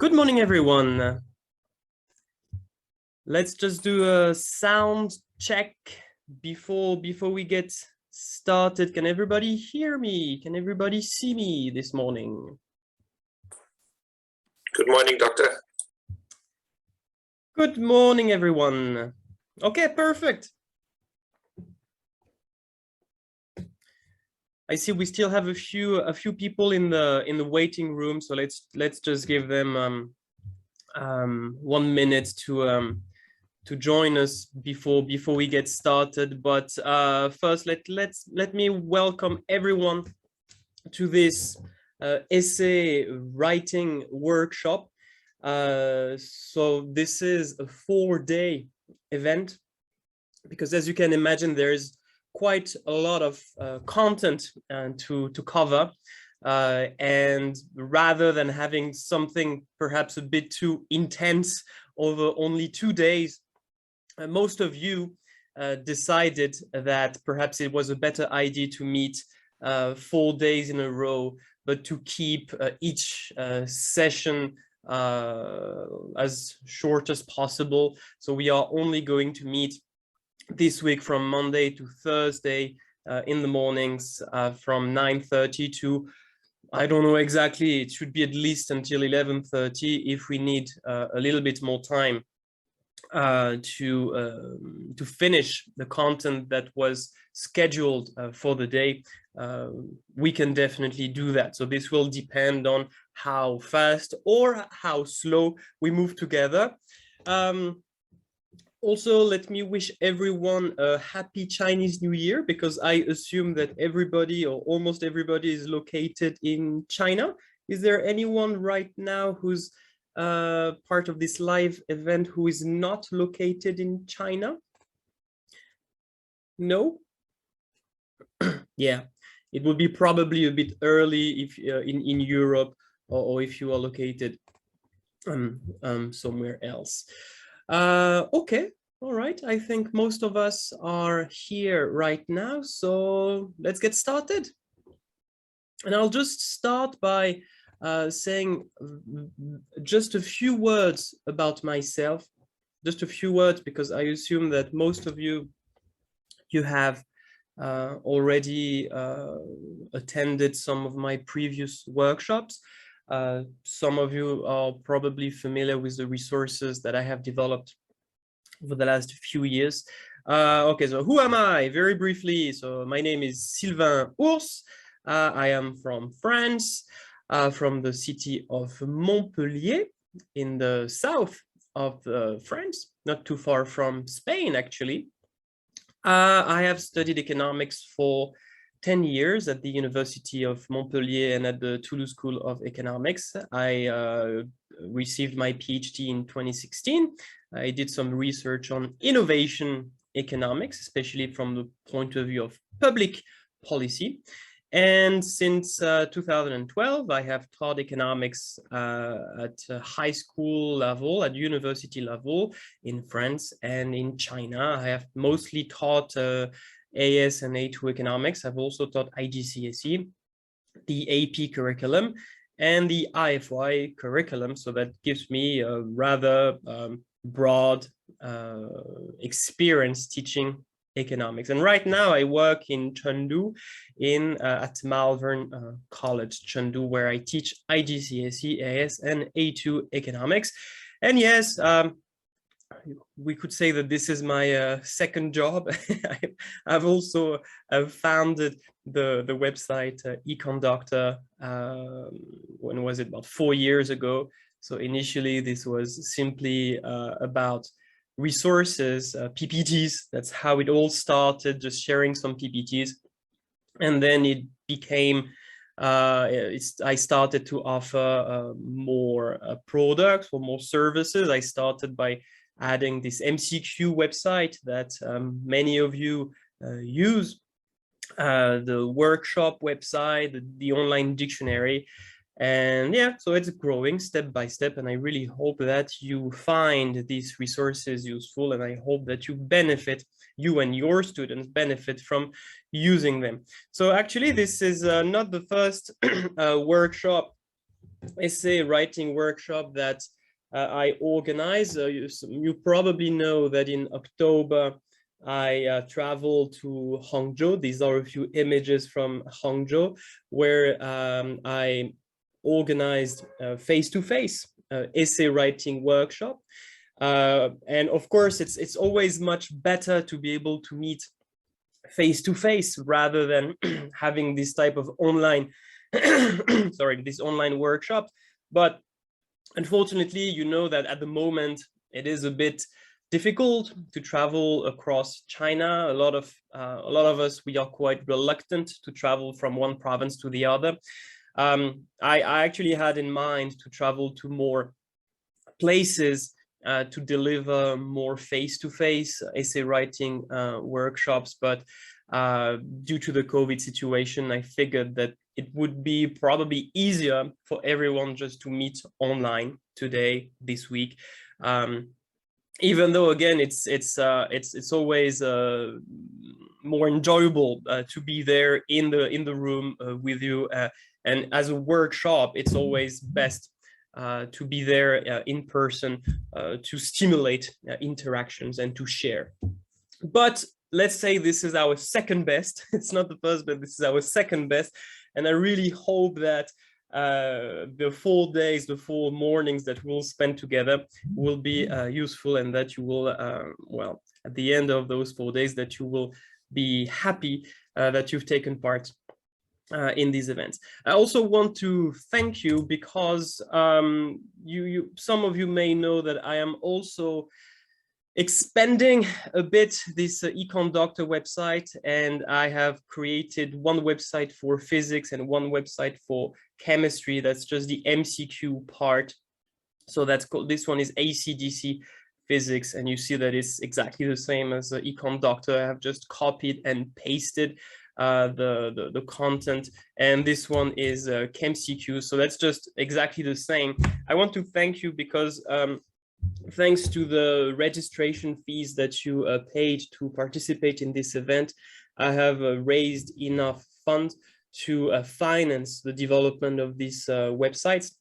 Good morning, everyone. Let's just do a sound check before we get started. Can everybody hear me? Can everybody see me this morning? Good morning, Doctor. Good morning, everyone. Okay, perfect. I see we still have a few people in the waiting room, so let's just give them 1 minute to join us before we get started. But first, let me welcome everyone to this essay writing workshop. So this is a 4-day event, because as you can imagine, there's quite a lot of content to cover. And rather than having something perhaps a bit too intense over only 2 days, most of you decided that perhaps it was a better idea to meet 4 days in a row, but to keep each session as short as possible. So we are only going to meet this week from Monday to Thursday in the mornings from 9:30 to, I don't know exactly, it should be at least until 11:30 if we need a little bit more time to finish the content that was scheduled for the day. We can definitely do that. So this will depend on how fast or how slow we move together. Also, let me wish everyone a happy Chinese New Year, because I assume that everybody or almost everybody is located in China. Is there anyone right now who's part of this live event who is not located in China? No? Yeah, it would be probably a bit early if in Europe, or if you are located somewhere else. Okay, all right. I think most of us are here right now, so let's get started. And I'll just start by saying just a few words about myself, just a few words, because I assume that most of you have already attended some of my previous workshops. Some of you are probably familiar with the resources that I have developed over the last few years. Okay, so who am I? Very briefly, so my name is Sylvain Ours. I am from France, from the city of Montpellier in the south of France, not too far from Spain, actually. I have studied economics for 10 years at the University of Montpellier and at the Toulouse School of Economics. I received my PhD in 2016. I did some research on innovation economics, especially from the point of view of public policy. And since 2012, I have taught economics at high school level, at university level in France and in China. I have mostly taught AS and A2 economics. I've also taught IGCSE, the AP curriculum, and the IFY curriculum. So that gives me a rather broad experience teaching economics. And right now I work in Chengdu at Malvern College, Chengdu, where I teach IGCSE, AS, and A2 economics. And yes, we could say that this is my second job. I've also founded the website eCondoctor. When was it? About 4 years ago. So initially this was simply about resources, PPTs. That's how it all started, just sharing some PPTs. And then it became, I started to offer more products or more services. I started by adding this MCQ website that many of you use, the workshop website, the online dictionary. And yeah, so it's growing step by step, and I really hope that you find these resources useful, and I hope that you and your students benefit from using them. So actually, this is not the first workshop essay writing workshop that I organize. You probably know that in October, I traveled to Hangzhou. These are a few images from Hangzhou, where I organized face-to-face essay writing workshop. And of course, it's always much better to be able to meet face-to-face rather than having this type of online, sorry, this online workshops. But unfortunately, you know that at the moment, it is a bit difficult to travel across China. A lot of us, we are quite reluctant to travel from one province to the other. I actually had in mind to travel to more places to deliver more face-to-face essay writing workshops, but due to the COVID situation, I figured that it would be probably easier for everyone just to meet online today, this week. Even though again, it's always more enjoyable to be there in the room with you, and as a workshop, it's always best to be there in person to stimulate interactions and to share. But let's say this is our second best. It's not the first, but this is our second best. And I really hope that the 4 days, the 4 mornings that we'll spend together will be useful, and that you will, well, at the end of those 4 days, that you will be happy that you've taken part in these events. I also want to thank you because some of you may know that I am also expanding a bit this Econ Doctor website, and I have created one website for physics and one website for chemistry. That's just the MCQ part. So that's called, this one is ACDC Physics, and you see that it's exactly the same as the Econ Doctor. I have just copied and pasted the content, and this one is ChemCQ, so that's just exactly the same. I want to thank you because thanks to the registration fees that you paid to participate in this event, I have raised enough funds to finance the development of these websites.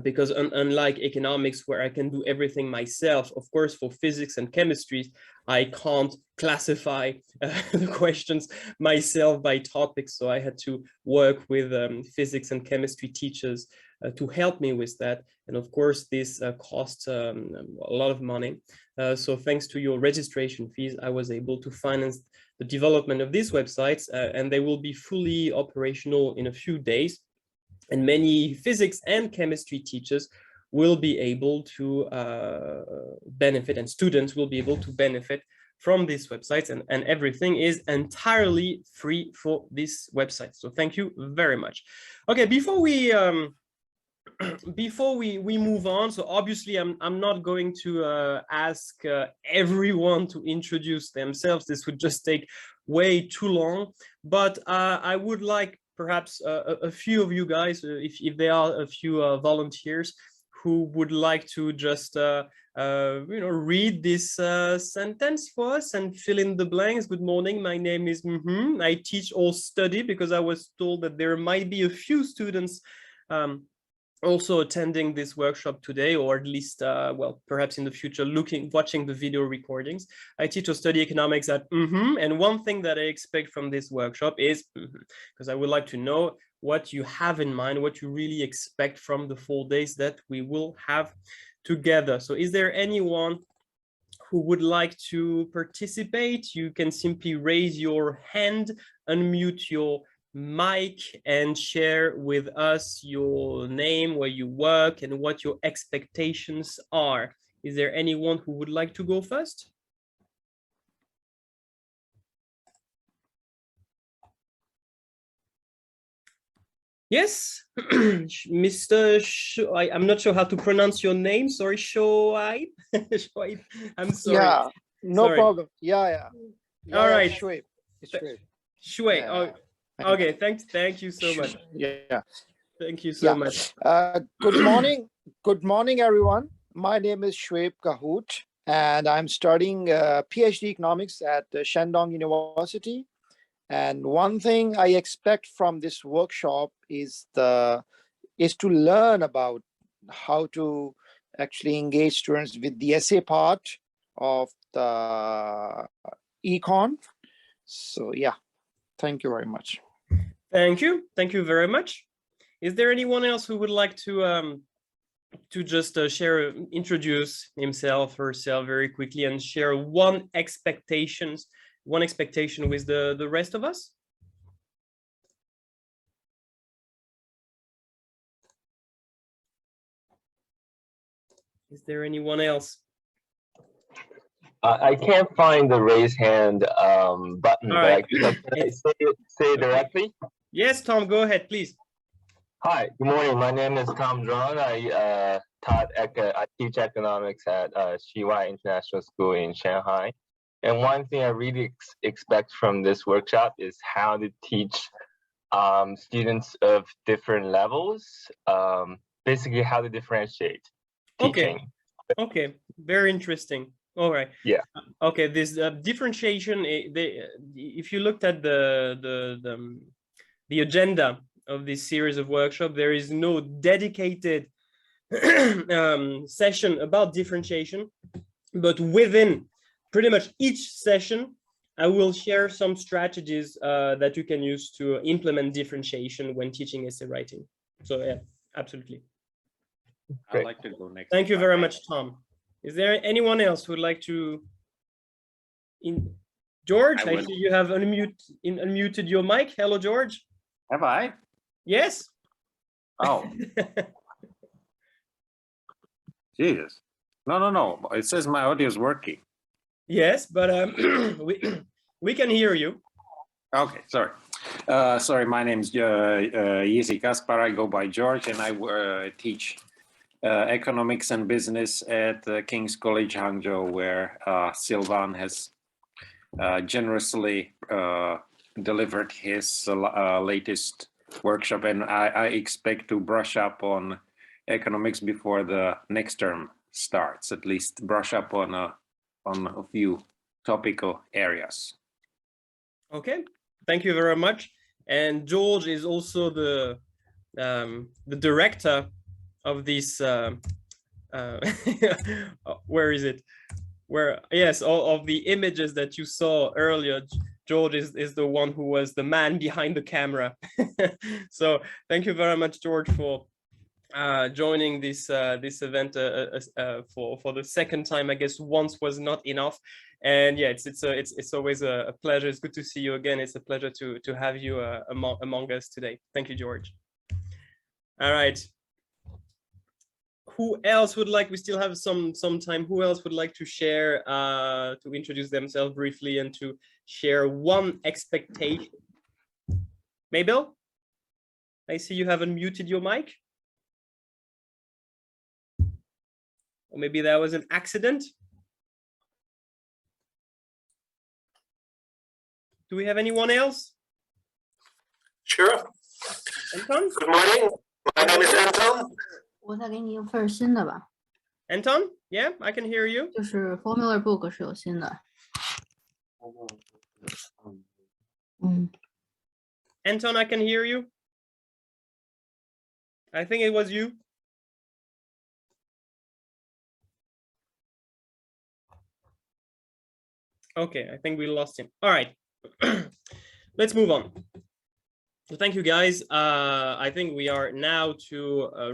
Because unlike economics, where I can do everything myself, of course, for physics and chemistry, I can't classify the questions myself by topics. So I had to work with physics and chemistry teachers to help me with that. And of course, this costs a lot of money. So thanks to your registration fees, I was able to finance the development of these websites, and they will be fully operational in a few days. And many physics and chemistry teachers will be able to benefit, and students will be able to benefit from these websites, and everything is entirely free for this website. So thank you very much. Okay, before we move on, so obviously I'm not going to ask everyone to introduce themselves. This would just take way too long, but I would like perhaps a few of you guys, if there are a few volunteers who would like to just read this sentence for us and fill in the blanks. Good morning, my name is I teach or study, because I was told that there might be a few students also attending this workshop today, or at least, well, perhaps in the future, watching the video recordings. I teach or study economics at and one thing that I expect from this workshop is, because I would like to know what you have in mind, what you really expect from the 4 days that we will have together. So is there anyone who would like to participate? You can simply raise your hand, unmute your mic, and share with us your name, where you work, and what your expectations are. Is there anyone who would like to go first? Yes, Mr. I'm not sure how to pronounce your name. Sorry, Shoaib. Shoaib. I'm sorry. Yeah, no Sorry. problem. Yeah. All right. Shoaib. It's Shoaib. Shoaib. Yeah. Oh, okay. Thank you so much. Yeah. Thank you so much. Good morning. Good morning, everyone. My name is Shoaib Kahoot, and I'm studying PhD economics at Shandong University. And one thing I expect from this workshop is the is to learn about how to actually engage students with the essay part of the econ. So yeah, thank you very much. Thank you. Thank you very much. Is there anyone else who would like to just introduce himself or herself very quickly and share one expectation with the rest of us? Is there anyone else? I can't find the raise hand button, All right. but can I say it directly? Yes, Tom, go ahead, please. Hi, good morning. My name is Tom Zhuang. I teach economics at Xiwai International School in Shanghai. And one thing I really expect from this workshop is how to teach students of different levels, basically how to differentiate teaching. Okay, very interesting. All right. Yeah. Okay, this differentiation. If you looked at the agenda of this series of workshops, there is no dedicated session about differentiation, but within pretty much each session, I will share some strategies that you can use to implement differentiation when teaching essay writing. So yeah, absolutely. I'd like to go next. Thank you very much, Tom. Is there anyone else who would like to? George, I see you have unmuted your mic. Hello, George. Have I? Yes. Oh, Jesus. No. It says my audio is working. Yes, but we can hear you. Okay, sorry. Sorry, my name is Yizi Kaspar. I go by George, and I teach economics and business at King's College Hangzhou, where Sylvain has generously delivered his latest workshop, and I expect to brush up on economics before the next term starts, at least brush up on a few topical areas. Okay, thank you very much. And George is also the director of this where is it? Yes, all of the images that you saw earlier. George is the one who was the man behind the camera. So thank you very much, George, for joining this event for the second time. I guess once was not enough, and yeah, it's always a pleasure. It's good to see you again. It's a pleasure to have you among us today. Thank you, George. All right. Who else would like? We still have some time. Who else would like to share, to introduce themselves briefly and to share one expectation? Mabel, I see you haven't muted your mic. Or maybe that was an accident. Do we have anyone else? Sure. Anton? Good morning. My name is Anton. 我再给你一个份儿新的吧， Anton? Yeah, I can hear you. 就是 Formula Book 是有新的。Anton, I can hear you. I think it was you. Okay, I think we lost him. All right, let's move on. So thank you, guys. I think we are now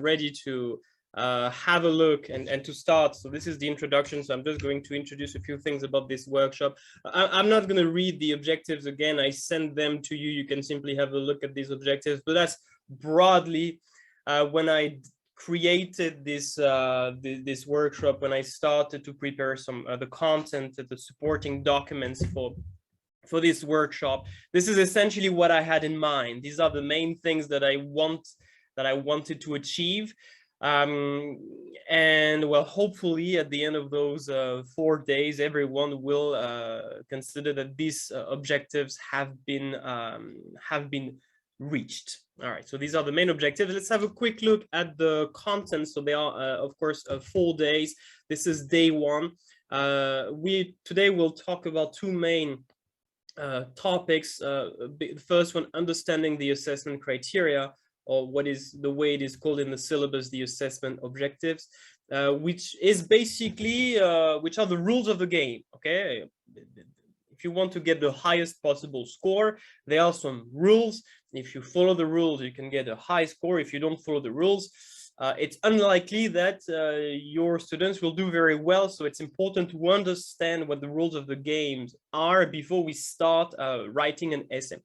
ready to have a look and to start. So this is the introduction. So I'm just going to introduce a few things about this workshop. I'm not going to read the objectives again. I send them to you. You can simply have a look at these objectives. But that's broadly when I created this this workshop, when I started to prepare some the content, the supporting documents for this workshop. This is essentially what I had in mind. These are the main things that I wanted to achieve. And well, hopefully at the end of those 4 days, everyone will consider that these objectives have been reached. All right, so these are the main objectives. Let's have a quick look at the content. So they are, of course, 4 days. This is day one. Today we'll talk about two main topics. The first one, understanding the assessment criteria or what is the way it is called in the syllabus, the assessment objectives, which is basically, which are the rules of the game, okay? If you want to get the highest possible score, there are some rules. If you follow the rules, you can get a high score. If you don't follow the rules, it's unlikely that your students will do very well. So it's important to understand what the rules of the games are before we start writing an essay.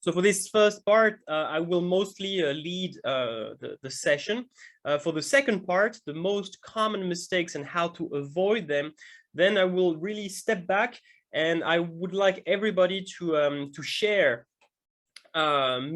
So for this first part, I will mostly lead the session. For the second part, the most common mistakes and how to avoid them, then I will really step back, and I would like everybody to share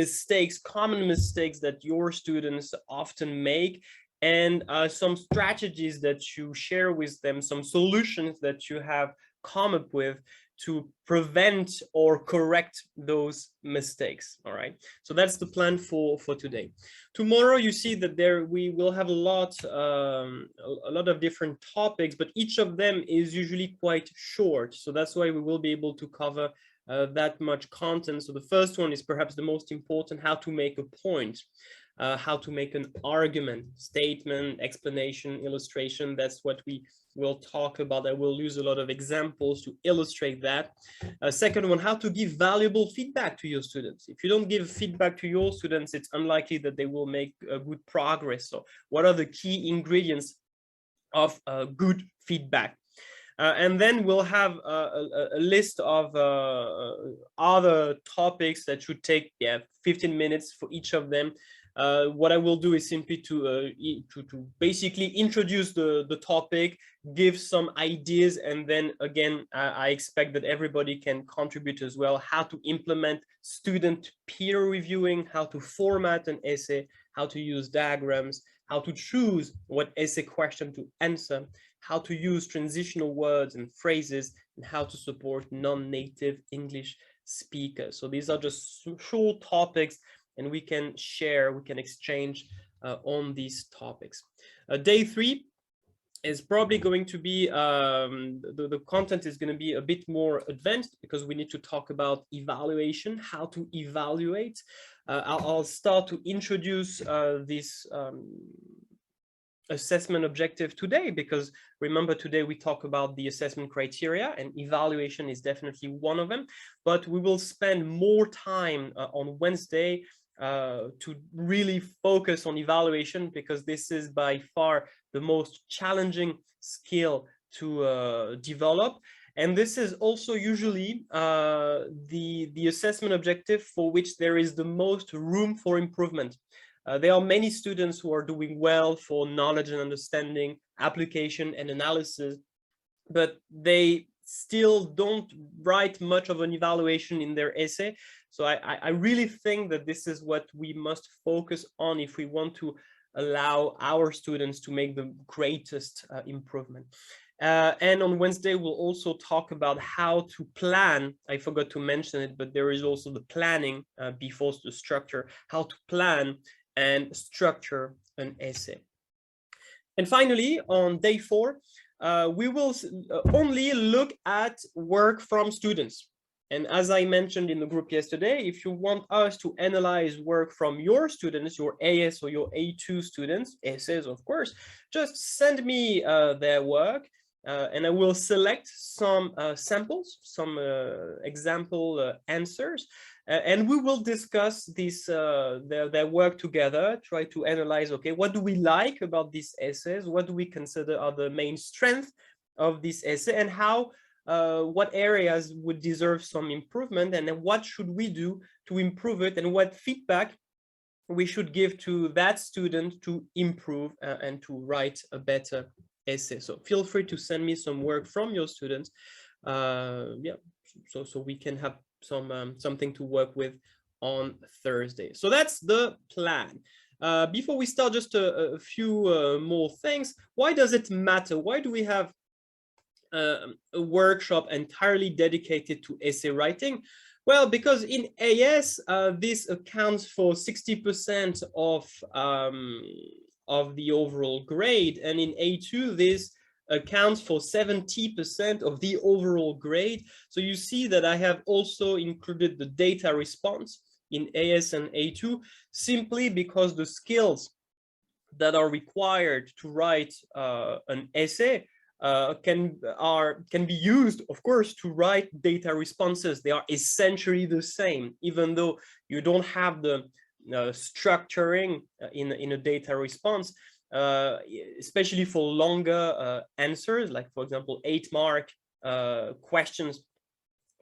mistakes, common mistakes that your students often make, and some strategies that you share with them, some solutions that you have come up with to prevent or correct those mistakes. All right, so that's the plan for today. Tomorrow, you see that there we will have a lot of different topics, but each of them is usually quite short, so that's why we will be able to cover that much content. So the first one is perhaps the most important: how to make a point, how to make an argument, statement, explanation, illustration. That's what we will talk about. I will use a lot of examples to illustrate that. Second one, how to give valuable feedback to your students. If you don't give feedback to your students, it's unlikely that they will make good progress. So what are the key ingredients of good feedback? And then we'll have a list of other topics that should take 15 minutes for each of them. What I will do is simply to basically introduce the topic, give some ideas, and then again, I expect that everybody can contribute as well. How to implement student peer reviewing, how to format an essay, how to use diagrams, how to choose what essay question to answer, how to use transitional words and phrases, and how to support non-native English speakers. So these are just short topics, and we can share, we can exchange on these topics. Day 3 is probably going to be, the content is going to be a bit more advanced, because we need to talk about evaluation, how to evaluate. I'll start to introduce this assessment objective today, because remember, today we talk about the assessment criteria, and evaluation is definitely one of them. But we will spend more time on Wednesday to really focus on evaluation, because this is by far the most challenging skill to develop. And this is also usually the assessment objective for which there is the most room for improvement. There are many students who are doing well for knowledge and understanding, application and analysis, but they still don't write much of an evaluation in their essay. So I really think that this is what we must focus on if we want to allow our students to make the greatest improvement. And on Wednesday, we'll also talk about how to plan. I forgot to mention it, but there is also the planning before the structure, how to plan and structure an essay. And finally, on day 4, we will only look at work from students. And as I mentioned in the group yesterday, if you want us to analyze work from your students, your AS or your A2 students, essays, of course, just send me their work, and I will select some samples, some example answers, and we will discuss this their work together, try to analyze, okay, what do we like about these essays? What do we consider are the main strengths of this essay, and how what areas would deserve some improvement, and then what should we do to improve it, and what feedback we should give to that student to improve and to write a better essay. So feel free to send me some work from your students, yeah, so we can have some something to work with on Thursday. So that's the plan. Before we start, just a few more things. Why does it matter? Why do we have a workshop entirely dedicated to essay writing? Well, because in AS, this accounts for 60% of the overall grade, and in A2, this accounts for 70% of the overall grade. So you see that I have also included the data response in AS and A2, simply because the skills that are required to write an essay can be used, of course, to write data responses. They are essentially the same, even though you don't have the structuring in a data response, especially for longer answers, like, for example, 8-mark questions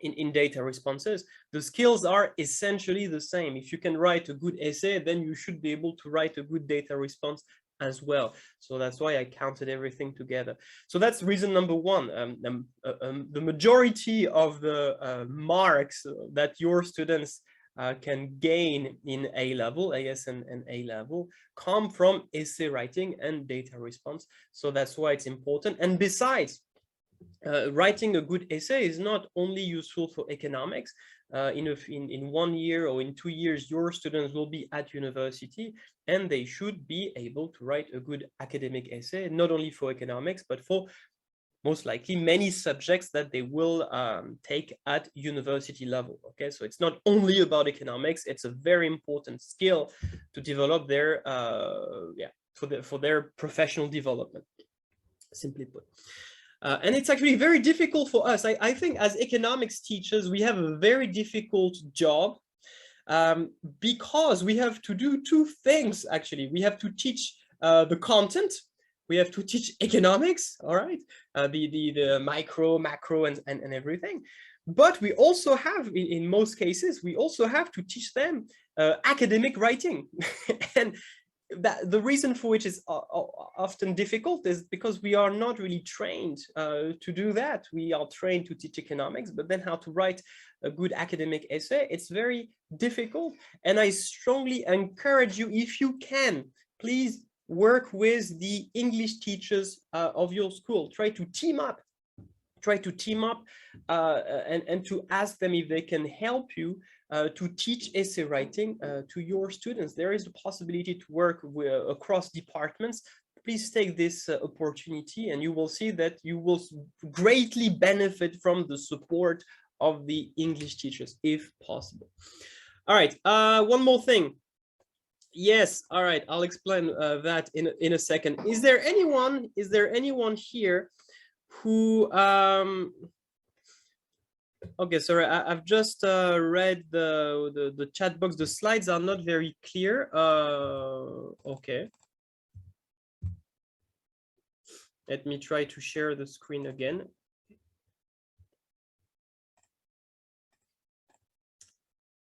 in data responses. The skills are essentially the same. If you can write a good essay, then you should be able to write a good data response as well. So that's why I counted everything together. So that's reason number one. The majority of the marks that your students can gain in A-level, AS and A-level, come from essay writing and data response. So that's why it's important. And besides, writing a good essay is not only useful for economics. In 1 year or in 2 years, your students will be at university and they should be able to write a good academic essay, not only for economics, but for most likely many subjects that they will take at university level. Okay, so it's not only about economics, it's a very important skill to develop their for their professional development, simply put. And it's actually very difficult for us. I think as economics teachers, we have a very difficult job because we have to do two things, actually. We have to teach the content. We have to teach economics, all right? The micro, macro, and everything. But we also have, in most cases, we also have to teach them academic writing. And that the reason for which is often difficult is because we are not really trained to do that. We are trained to teach economics, but then how to write a good academic essay, it's very difficult. And I strongly encourage you, if you can, please work with the English teachers of your school. Try to team up and to ask them if they can help you to teach essay writing to your students. There is a possibility to work across departments. Please take this opportunity and you will see that you will greatly benefit from the support of the English teachers, if possible. All right, one more thing. Yes, all right, I'll explain that in a second. Is there anyone here who okay, sorry, I've just read the chat box. The slides are not very clear. Okay, let me try to share the screen again.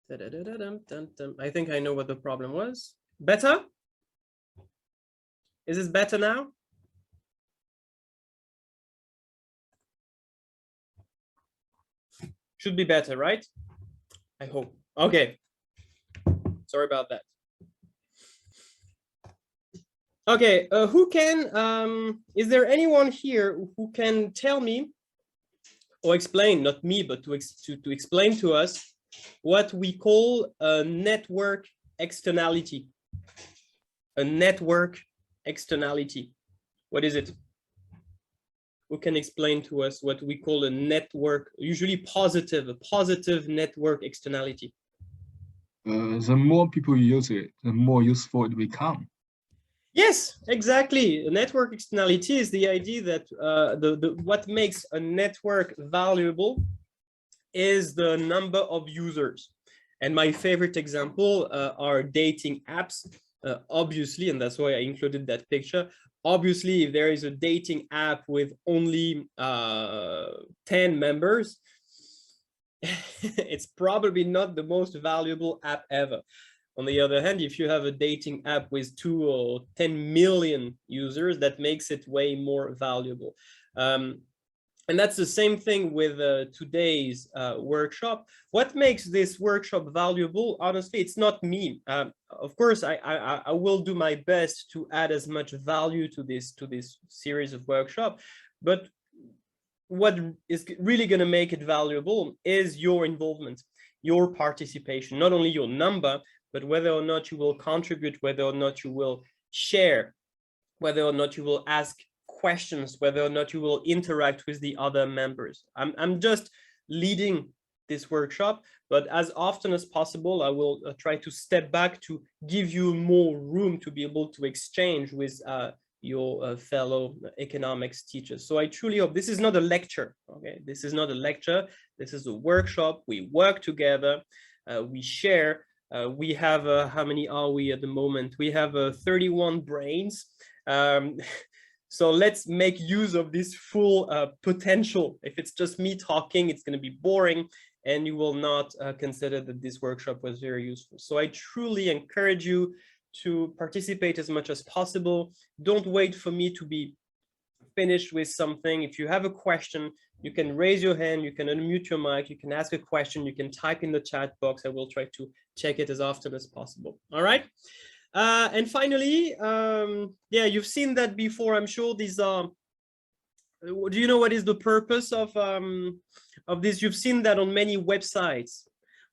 I think I know what the problem was. Better? Is this better now? Should be better, right? I hope. Okay. Sorry about that. Okay, who can, is there anyone here who can tell me or explain, not me, but to explain to us what we call a network externality? A network externality. What is it? Who can explain to us what we call a network, usually positive, a positive network externality? The more people use it, the more useful it becomes. Yes, exactly. A network externality is the idea that what makes a network valuable is the number of users. And my favorite example are dating apps, obviously, and that's why I included that picture. Obviously, if there is a dating app with only 10 members, it's probably not the most valuable app ever. On the other hand, if you have a dating app with 2 or 10 million users, that makes it way more valuable. And that's the same thing with today's workshop. What makes this workshop valuable? Honestly, it's not me. Of course, I will do my best to add as much value to this series of workshop, but what is really going to make it valuable is your involvement, your participation, not only your number, but whether or not you will contribute, whether or not you will share, whether or not you will ask questions, whether or not you will interact with the other members. I'm just leading this workshop, but as often as possible, I will try to step back to give you more room to be able to exchange with your fellow economics teachers. So I truly hope this is not a lecture, okay? This is not a lecture, this is a workshop. We work together, we share. We have, how many are we at the moment? We have 31 brains. So let's make use of this full potential. If it's just me talking, it's going to be boring and you will not consider that this workshop was very useful. So I truly encourage you to participate as much as possible. Don't wait for me to be finished with something. If you have a question, you can raise your hand, you can unmute your mic, you can ask a question, you can type in the chat box. I will try to check it as often as possible. All right. And finally, yeah, you've seen that before. I'm sure these are, do you know what is the purpose of this? You've seen that on many websites.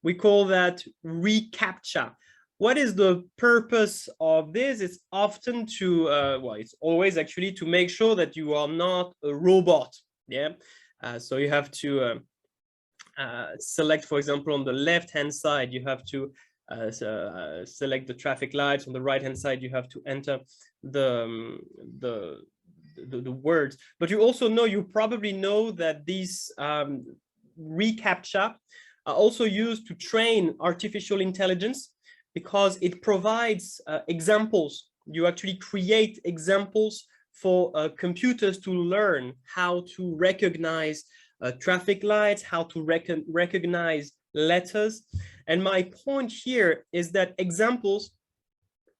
We call that reCAPTCHA. What is the purpose of this? It's often to, well, it's always actually to make sure that you are not a robot. Yeah. So you have to select, for example, on the left-hand side, you have to select the traffic lights. On the right-hand side, you have to enter the words. But you also know, you probably know that these reCAPTCHA are also used to train artificial intelligence, because it provides examples. You actually create examples for computers to learn how to recognize traffic lights, how to recognize letters. And my point here is that examples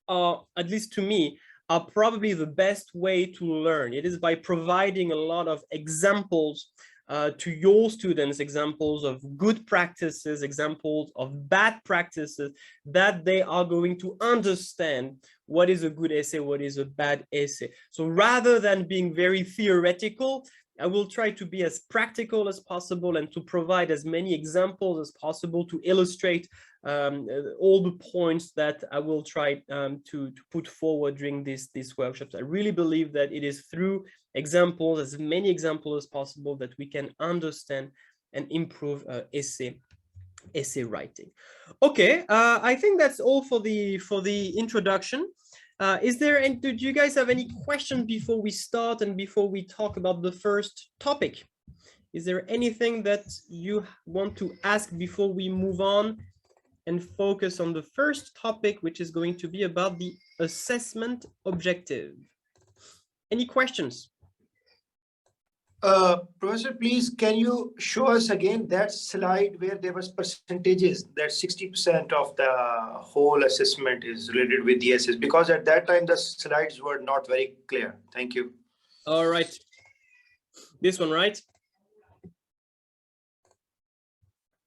are, at least to me, are probably the best way to learn. It is by providing a lot of examples to your students, examples of good practices, examples of bad practices, that they are going to understand what is a good essay, what is a bad essay. So rather than being very theoretical, I will try to be as practical as possible and to provide as many examples as possible to illustrate all the points that I will try to put forward during these workshops. I really believe that it is through examples, as many examples as possible, that we can understand and improve essay writing. Okay, I think that's all for the introduction. Is there any, did you guys have any questions before we start and before we talk about the first topic? Is there anything that you want to ask before we move on and focus on the first topic, which is going to be about the assessment objective? Any questions? Professor, please, can you show us again that slide where there was percentages, that 60% of the whole assessment is related with the essays? Because at that time, the slides were not very clear. Thank you. All right. This one, right?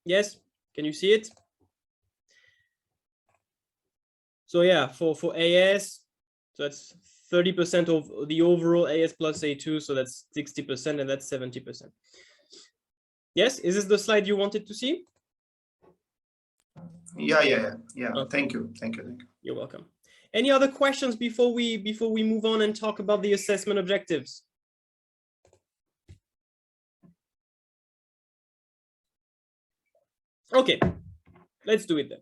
Yes, can you see it? So yeah, for AS, so that's 30% of the overall AS plus A2, so that's 60%, and that's 70%. Yes, is this the slide you wanted to see? Yeah. Okay. Thank you. You're welcome. Any other questions before we move on and talk about the assessment objectives? Okay, let's do it then.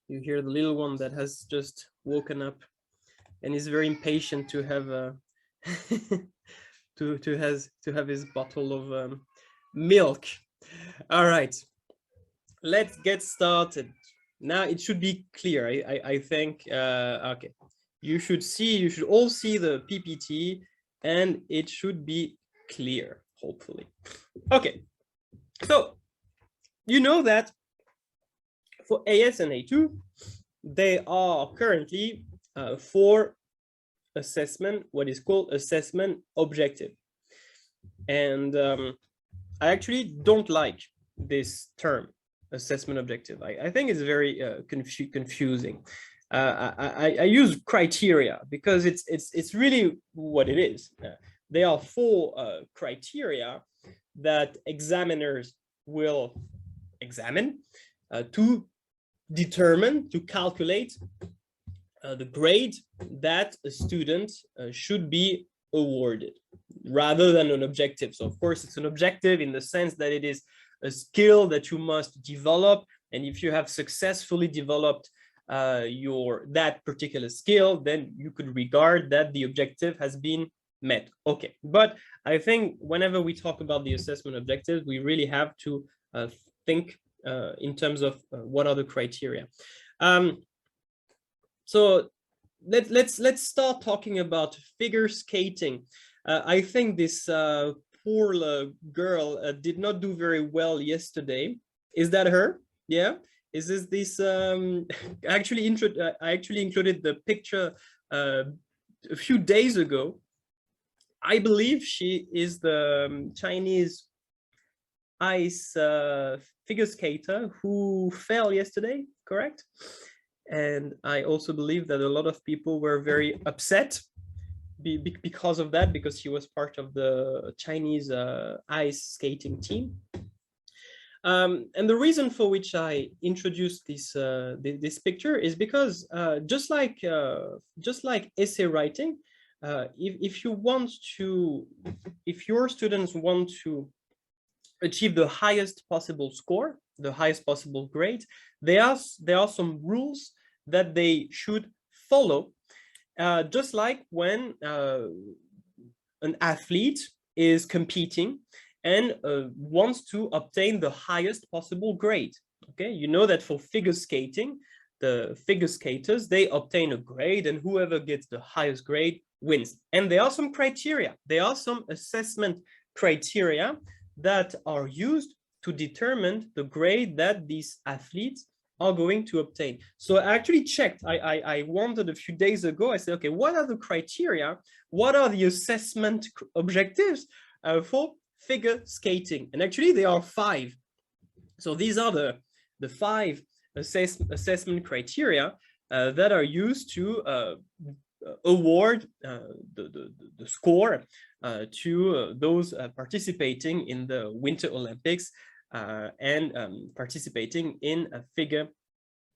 You hear the little one that has just woken up and is very impatient to have to have his bottle of milk. All right, let's get started. Now it should be clear. I think. Okay, you should all see the PPT, and it should be clear, hopefully. Okay, so you know that for AS and A2, they are currently for assessment, what is called assessment objective. And I actually don't like this term, assessment objective. I think it's very confusing. I use criteria because it's really what it is. They are four criteria that examiners will examine to determine, to calculate the grade that a student should be awarded rather than an objective. So of course it's an objective in the sense that it is a skill that you must develop, and if you have successfully developed that particular skill, then you could regard that the objective has been met. Okay, but I think whenever we talk about the assessment objectives, we really have to think in terms of what are the criteria. So let's start talking about figure skating. I think this poor girl did not do very well yesterday. Is that her? Yeah. Is this I actually included the picture a few days ago. I believe she is the Chinese ice figure skater who fell yesterday, correct? And I also believe that a lot of people were very upset because of that, because she was part of the Chinese ice skating team. And the reason for which I introduced this picture is because just like essay writing, if your students want to achieve the highest possible score, the highest possible grade, there are some rules that they should follow, just like when an athlete is competing and wants to obtain the highest possible grade. Okay, you know that for figure skating, the figure skaters, they obtain a grade, and whoever gets the highest grade wins. And there are some criteria, there are some assessment criteria that are used to determine the grade that these athletes are going to obtain. So I actually checked, I wondered a few days ago, I said, okay, what are the criteria? What are the assessment objectives for figure skating? And actually there are 5. So these are the 5 assessment criteria that are used to award the score to those participating in the Winter Olympics and participating in figure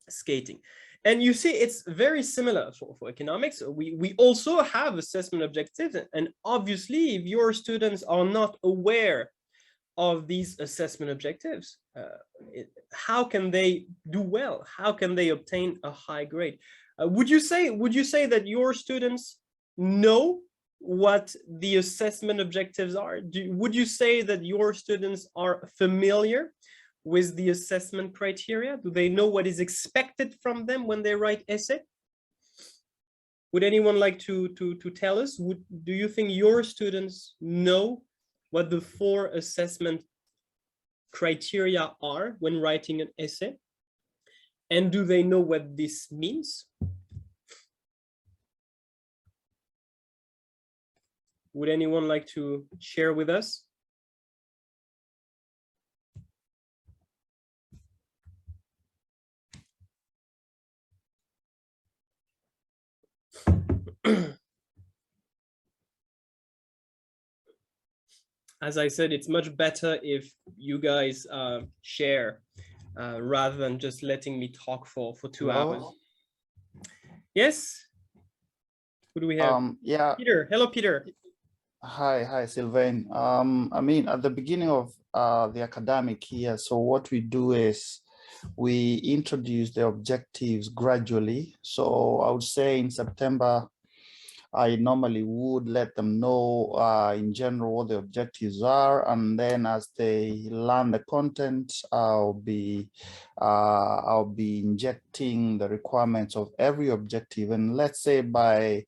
skating. And you see, it's very similar for economics. We also have assessment objectives, and obviously if your students are not aware of these assessment objectives, how can they do well? How can they obtain a high grade? Would you say that your students know what the assessment objectives are? Would you say that your students are familiar with the assessment criteria? Do they know what is expected from them when they write essay? Would anyone like to tell us? Do you think your students know what the 4 assessment criteria are when writing an essay? And do they know what this means? Would anyone like to share with us? As I said, it's much better if you guys share rather than just letting me talk for 2 hours. Yes? Who do we have? Yeah. Peter. Hello, Peter. Hi, Sylvain. I mean, at the beginning of the academic year, so what we do is we introduce the objectives gradually. So I would say in September, I normally would let them know in general what the objectives are, and then as they learn the content, I'll be injecting the requirements of every objective. And let's say by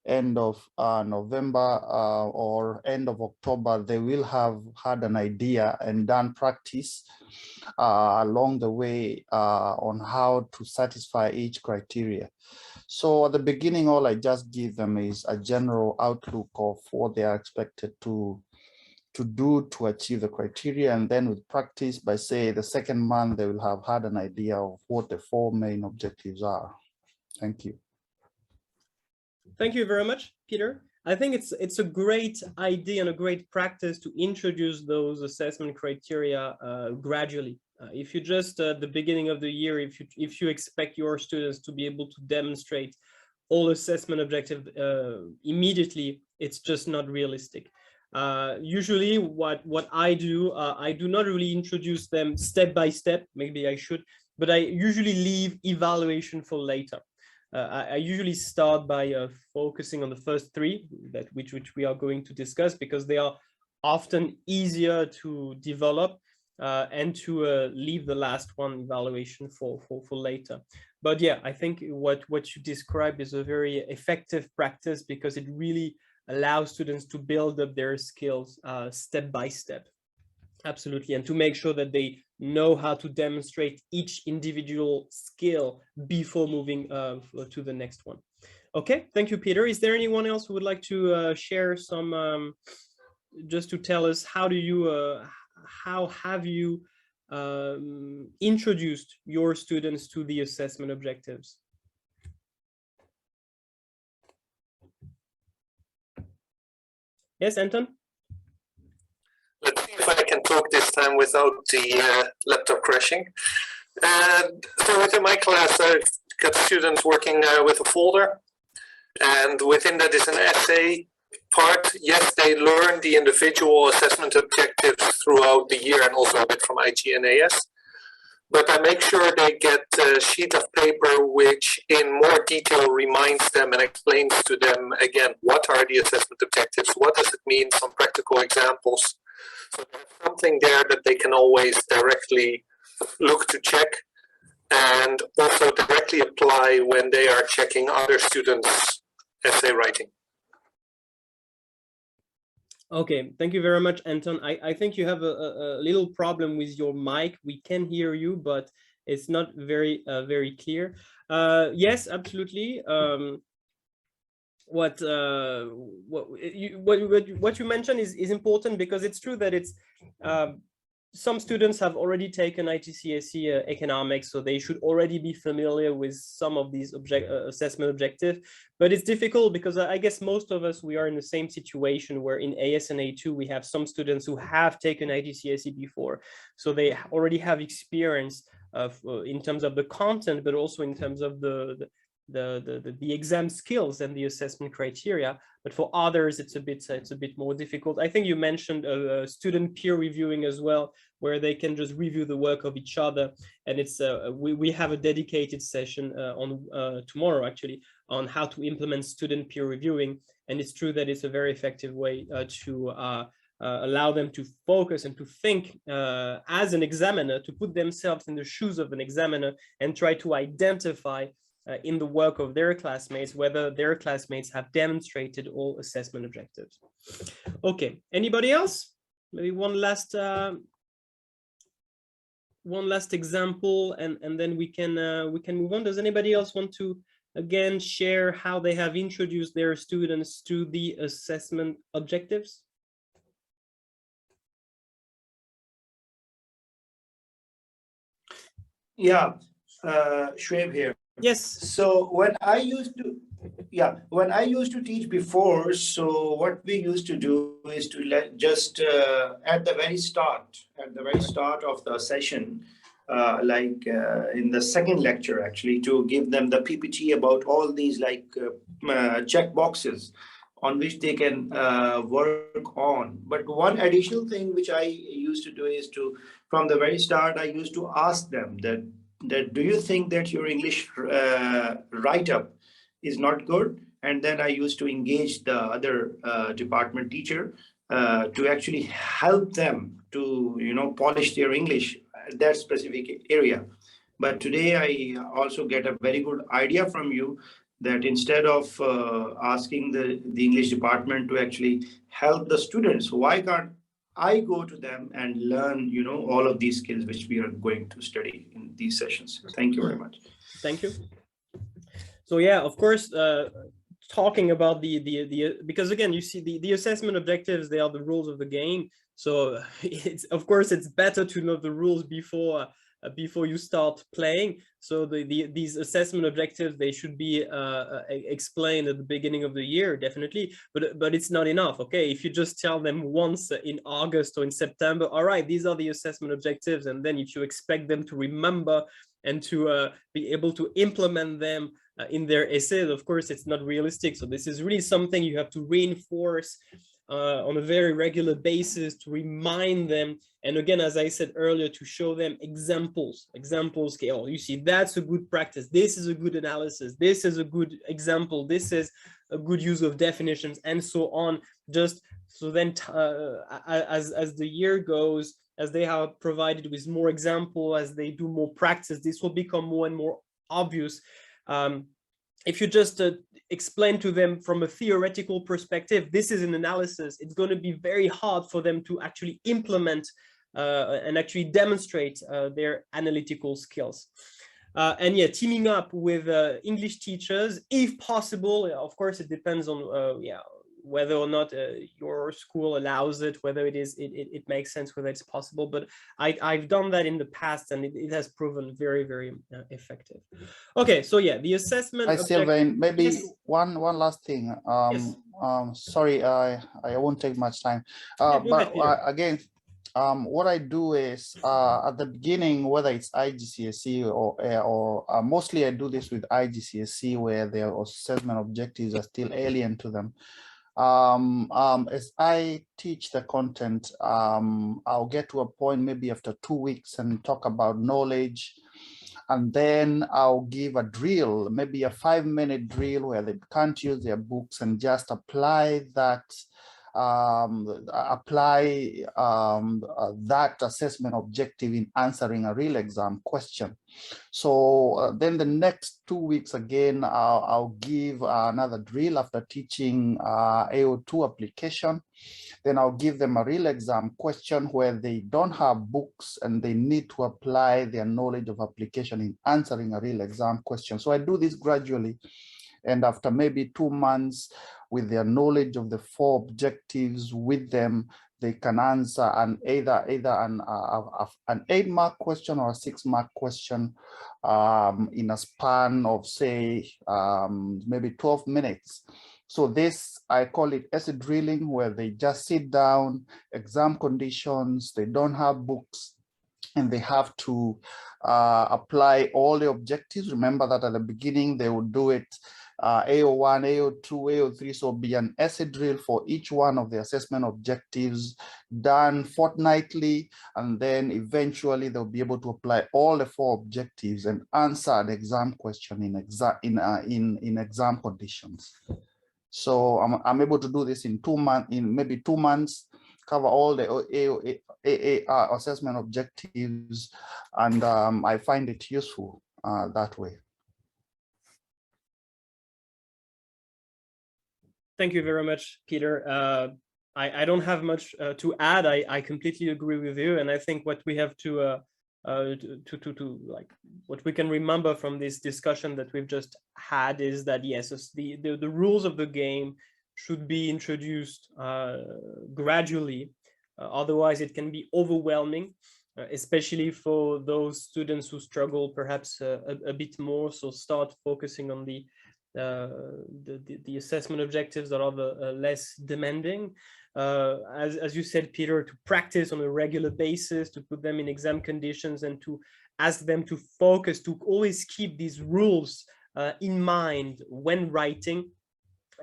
end of November or end of October, they will have had an idea and done practice along the way on how to satisfy each criteria. So at the beginning, all I just give them is a general outlook of what they are expected to do to achieve the criteria. And then with practice, by say the second month, they will have had an idea of what the 4 main objectives are. Thank you. Thank you very much, Peter. I think it's a great idea and a great practice to introduce those assessment criteria gradually. If you just at the beginning of the year, if you expect your students to be able to demonstrate all assessment objective immediately, it's just not realistic. Usually what I do not really introduce them step by step, maybe I should, but I usually leave evaluation for later. I usually start by focusing on the first three, which we are going to discuss, because they are often easier to develop, and to leave the last one, evaluation, for later. But yeah, I think what you described is a very effective practice, because it really allows students to build up their skills step by step. Absolutely, and to make sure that they know how to demonstrate each individual skill before moving to the next one. Okay, thank you, Peter. Is there anyone else who would like to share some, just to tell us how have you introduced your students to the assessment objectives? Yes, Anton? Let's see if I can talk this time without the laptop crashing. So within my class, I've got students working with a folder, and within that is an essay part. Yes, they learn the individual assessment objectives throughout the year and also a bit from IGNAS. But I make sure they get a sheet of paper which in more detail reminds them and explains to them again, what are the assessment objectives? What does it mean? Some practical examples. So there's something there that they can always directly look to check and also directly apply when they are checking other students' essay writing. Okay, thank you very much, Anton. I think you have a little problem with your mic. We can hear you, but it's not very very clear. Yes, absolutely. What you mentioned is important, because it's true that it's some students have already taken IGCSE economics, so they should already be familiar with some of these assessment objectives. But it's difficult because I guess most of us, we are in the same situation where in ASNA2 we have some students who have taken IGCSE before, so they already have experience of in terms of the content, but also in terms of the exam skills and the assessment criteria. But for others, it's a bit more difficult. I think you mentioned student peer reviewing as well, where they can just review the work of each other. And it's we have a dedicated session on tomorrow actually on how to implement student peer reviewing. And it's true that it's a very effective way to allow them to focus and to think as an examiner, to put themselves in the shoes of an examiner and try to identify in the work of their classmates, whether their classmates have demonstrated all assessment objectives. Okay, anybody else? Maybe one last example, and then we can move on. Does anybody else want to again share how they have introduced their students to the assessment objectives? Yeah, Shoaib here. Yes. So when I used to teach before, so what we used to do is to at the very start of the session, in the second lecture actually, to give them the PPT about all these check boxes on which they can work on. But one additional thing which I used to do is from the very start, I used to ask them that do you think that your English write-up is not good? And then I used to engage the other department teacher to actually help them to polish their English at that specific area. But today I also get a very good idea from you that instead of asking the English department to actually help the students, why can't I go to them and learn, all of these skills which we are going to study in these sessions. Thank you very much. Thank you. So yeah, of course, talking about because again, you see the assessment objectives, they are the rules of the game. So of course it's better to know the rules before you start playing. So these assessment objectives, they should be explained at the beginning of the year, definitely, but it's not enough. Okay, if you just tell them once in August or in September, all right, these are the assessment objectives, and then if you expect them to remember and to be able to implement them in their essays. Of course, it's not realistic. So this is really something you have to reinforce on a very regular basis, to remind them. And again, as I said earlier, to show them examples. Okay, oh, you see, that's a good practice. This is a good analysis. This is a good example. This is a good use of definitions, and so on. Just so then as the year goes, as they are provided with more example, as they do more practice, this will become more and more obvious. If you just explain to them from a theoretical perspective, this is an analysis, it's going to be very hard for them to actually implement and actually demonstrate their analytical skills. And yeah, teaming up with English teachers, if possible. Of course, it depends on whether or not your school allows it, whether it makes sense, whether it's possible. But I've done that in the past, and it has proven very, very effective. Okay, so yeah, the assessment. Sylvain, maybe yes. one last thing. Yes. Sorry, I won't take much time. Yeah, go but ahead, again, what I do is at the beginning, whether it's IGCSE or mostly I do this with IGCSE, where their assessment objectives are still alien to them. As I teach the content, I'll get to a point maybe after 2 weeks and talk about knowledge. And then I'll give a drill, maybe a 5-minute drill where they can't use their books and just apply that that assessment objective in answering a real exam question. So then the next 2 weeks again, I'll give another drill after teaching AO2 application. Then I'll give them a real exam question where they don't have books and they need to apply their knowledge of application in answering a real exam question. So I do this gradually. And after maybe 2 months, with their knowledge of the 4 objectives with them, they can answer either an 8-mark question or a 6-mark question in a span of, say, maybe 12 minutes. So this, I call it essay drilling, where they just sit down, exam conditions, they don't have books, and they have to apply all the objectives. Remember that at the beginning, they would do it AO1, AO2, AO3, so be an essay drill for each one of the assessment objectives done fortnightly, and then eventually they'll be able to apply all the 4 objectives and answer an exam question in exam conditions. So I'm able to do this in 2 months, in maybe 2 months, cover all the AAR assessment objectives, and I find it useful that way. Thank you very much, Peter. I don't have much to add. I completely agree with you, and I think what we have to like what we can remember from this discussion that we've just had is that yes, the rules of the game should be introduced gradually. Otherwise, it can be overwhelming, especially for those students who struggle perhaps a bit more. So start focusing on the assessment objectives that are the less demanding. As you said, Peter, to practice on a regular basis, to put them in exam conditions, and to ask them to focus, to always keep these rules in mind when writing,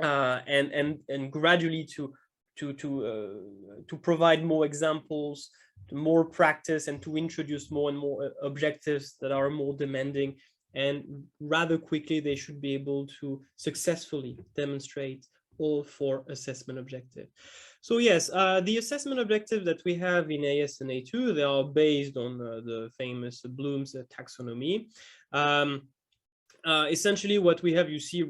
and gradually to provide more examples, more practice, and to introduce more and more objectives that are more demanding. And rather quickly, they should be able to successfully demonstrate all 4 assessment objectives. So yes, the assessment objective that we have in AS and A2, they are based on the famous Bloom's taxonomy. Essentially what we have, you see,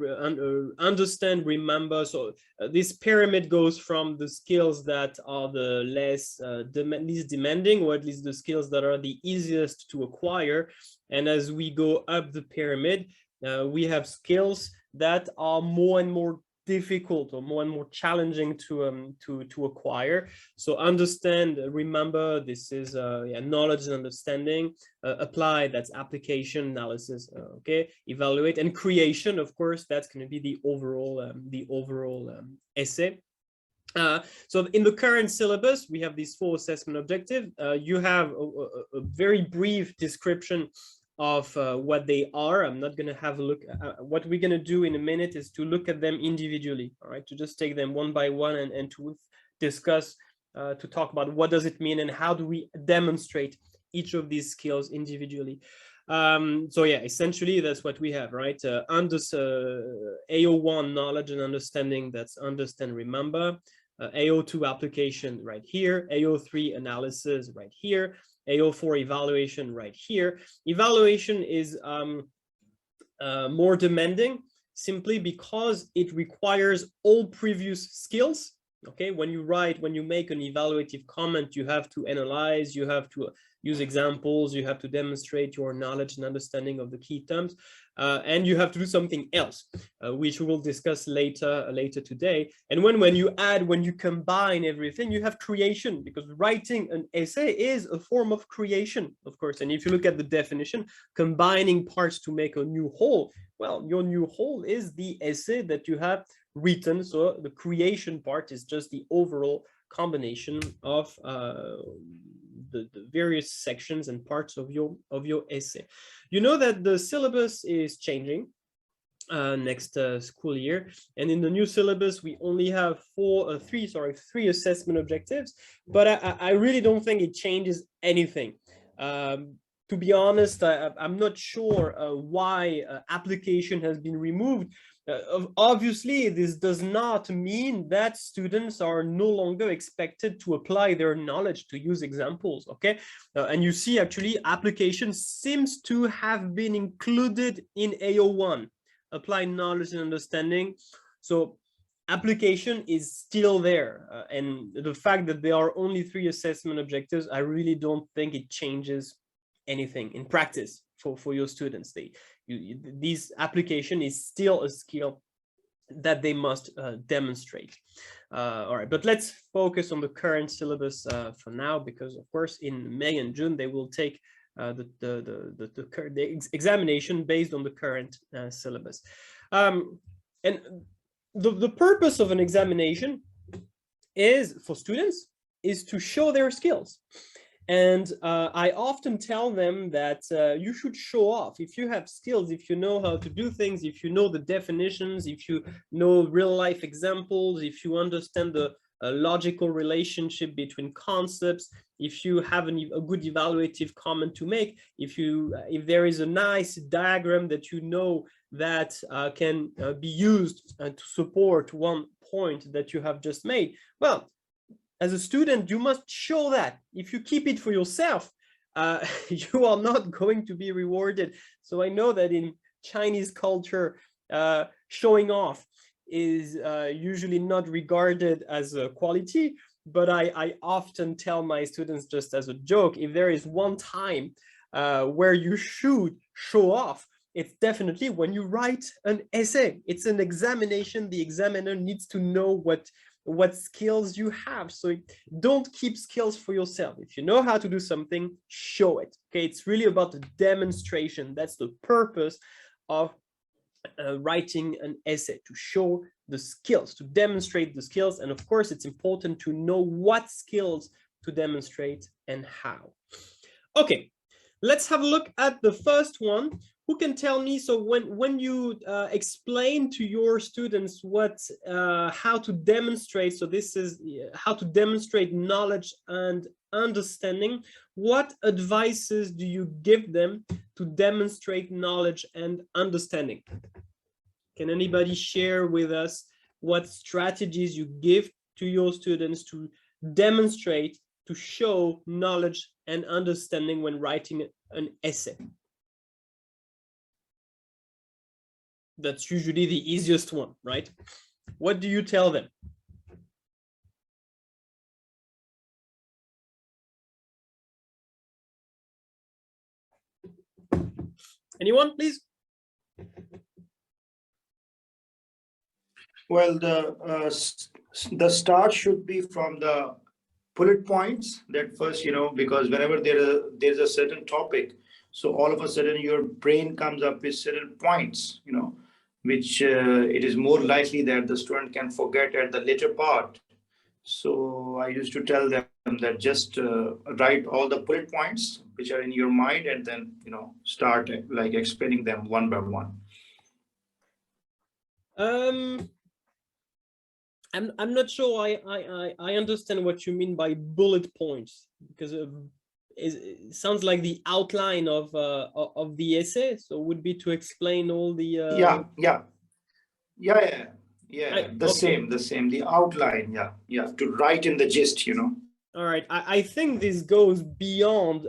understand, remember. So this pyramid goes from the skills that are the least demanding, or at least the skills that are the easiest to acquire. And as we go up the pyramid, we have skills that are more and more difficult or more and more challenging to acquire. So understand, remember, this is knowledge and understanding. Apply, that's application, analysis, okay, evaluate, and creation, of course, that's going to be the overall essay. So in the current syllabus, we have these 4 assessment objectives. You have a very brief description of what they are. I'm not going to have a look. What we're going to do in a minute is to look at them individually, all right, to just take them one by one and to discuss, to talk about what does it mean and how do we demonstrate each of these skills individually. So yeah, essentially that's what we have, right? Under AO1 knowledge and understanding, that's understand, remember. AO2 application right here, AO3 analysis right here, AO4 evaluation right here. Evaluation is more demanding simply because it requires all previous skills. Okay, when you make an evaluative comment, you have to analyze, you have to use examples, you have to demonstrate your knowledge and understanding of the key terms, and you have to do something else, which we will discuss later today. And when you combine everything, you have creation, because writing an essay is a form of creation, of course. And if you look at the definition, combining parts to make a new whole, well, your new whole is the essay that you have written. So the creation part is just the overall combination of the various sections and parts of your essay. You know that the syllabus is changing next school year, and in the new syllabus we only have three assessment objectives, but I really don't think it changes anything. To be honest, I'm not sure why application has been removed. Obviously, this does not mean that students are no longer expected to apply their knowledge, to use examples, okay? And you see, actually, application seems to have been included in AO1, apply knowledge and understanding. So application is still there. And the fact that there are only 3 assessment objectives, I really don't think it changes anything in practice for your students. This application is still a skill that they must demonstrate. All right, but let's focus on the current syllabus for now, because of course in May and June they will take the examination based on the current syllabus. And the purpose of an examination is for students is to show their skills. And I often tell them that you should show off. If you have skills, if you know how to do things, if you know the definitions, if you know real life examples, if you understand the logical relationship between concepts, if you have a good evaluative comment to make, if there is a nice diagram that you know that can be used to support one point that you have just made, well, as a student, you must show that. If you keep it for yourself, you are not going to be rewarded. So I know that in Chinese culture, showing off is usually not regarded as a quality, but I often tell my students, just as a joke, if there is one time where you should show off, it's definitely when you write an essay. It's an examination. The examiner needs to know what skills you have. So don't keep skills for yourself. If you know how to do something, show it. Okay, it's really about the demonstration. That's the purpose of writing an essay, to show the skills, to demonstrate the skills. And of course, it's important to know what skills to demonstrate and how. Okay, let's have a look at the first one. Who can tell me, so when you explain to your students how to demonstrate, so this is how to demonstrate knowledge and understanding, what advices do you give them to demonstrate knowledge and understanding? Can anybody share with us what strategies you give to your students to demonstrate, to show knowledge and understanding when writing an essay? That's usually the easiest one, right? What do you tell them? Anyone, please? Well, the start should be from the bullet points. That first, because whenever there's a certain topic, so all of a sudden your brain comes up with certain points, which it is more likely that the student can forget at the later part. So I used to tell them that just write all the bullet points which are in your mind, and then start like explaining them one by one. I'm not sure I understand what you mean by bullet points, because it sounds like the outline of the essay. So it would be to explain all the the same, the outline. To write in the gist. All right, I think this goes beyond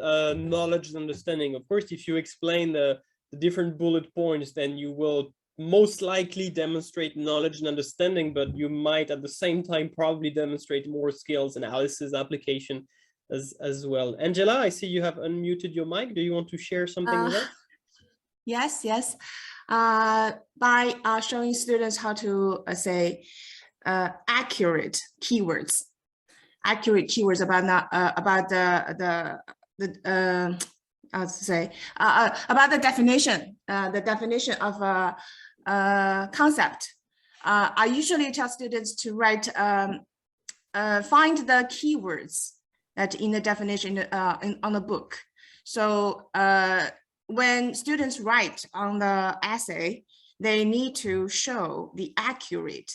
knowledge and understanding. Of course, if you explain the different bullet points, then you will most likely demonstrate knowledge and understanding, but you might at the same time probably demonstrate more skills, analysis, application as well. Angela, I see you have unmuted your mic. Do you want to share something with us? Yes. By showing students how to say accurate keywords about the definition of a concept. I usually tell students to write, find the keywords that in the definition on the book. So when students write on the essay, they need to show the accurate,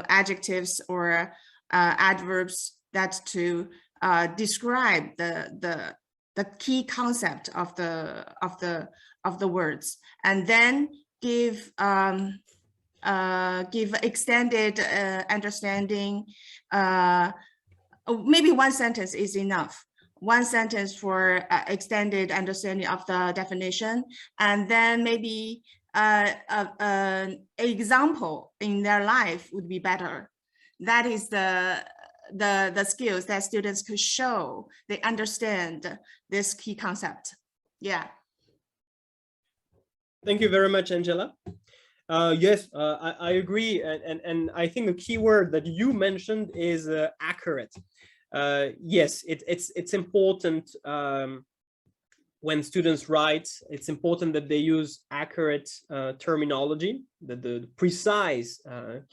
adjectives or adverbs that to describe the key concept of the words, and then give extended understanding. Maybe one sentence is enough. One sentence for extended understanding of the definition, and then maybe an example in their life would be better. That is the skills that students could show they understand this key concept. Yeah. Thank you very much, Angela. Yes, I agree, and I think the key word that you mentioned is accurate. Yes, it's important when students write. It's important that they use accurate terminology, the precise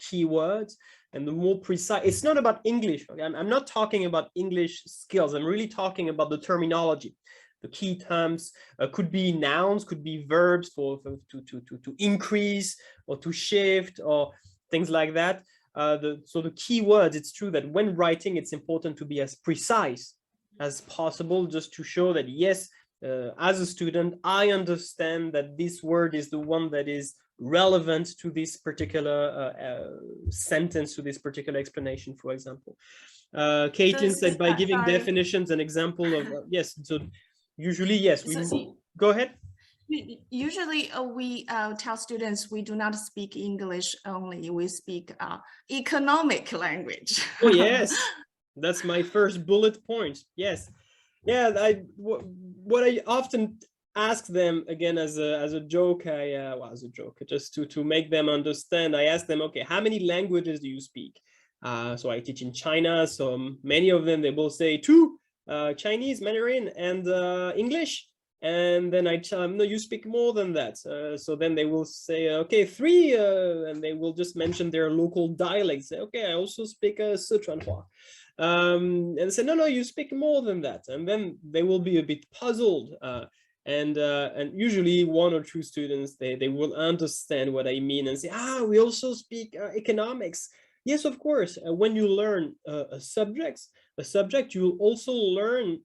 keywords, and the more precise. It's not about English. Okay? I'm not talking about English skills. I'm really talking about the terminology. The key terms could be nouns, could be verbs to increase or to shift or things like that. So the key words, it's true that when writing, it's important to be as precise as possible, just to show that, yes, as a student, I understand that this word is the one that is relevant to this particular sentence, to this particular explanation, for example. Caitlin said by giving definitions and example of, yes, so usually, yes, go ahead. Usually we tell students we do not speak English only, we speak economic language. Oh, yes, that's my first bullet point. Yes. Yeah, what I often ask them, again, as a joke, just to make them understand, I ask them, okay, how many languages do you speak? So I teach in China, so many of them, they will say 2, Chinese, Mandarin, and English. And then I tell them, no, you speak more than that. So then they will say, okay, 3, and they will just mention their local dialects. Say, okay, I also speak Sichuanhua. And say, no, you speak more than that. And then they will be a bit puzzled. And usually 1 or 2 students, they will understand what I mean and say, we also speak economics. Yes, of course. When you learn a subject, you will also learn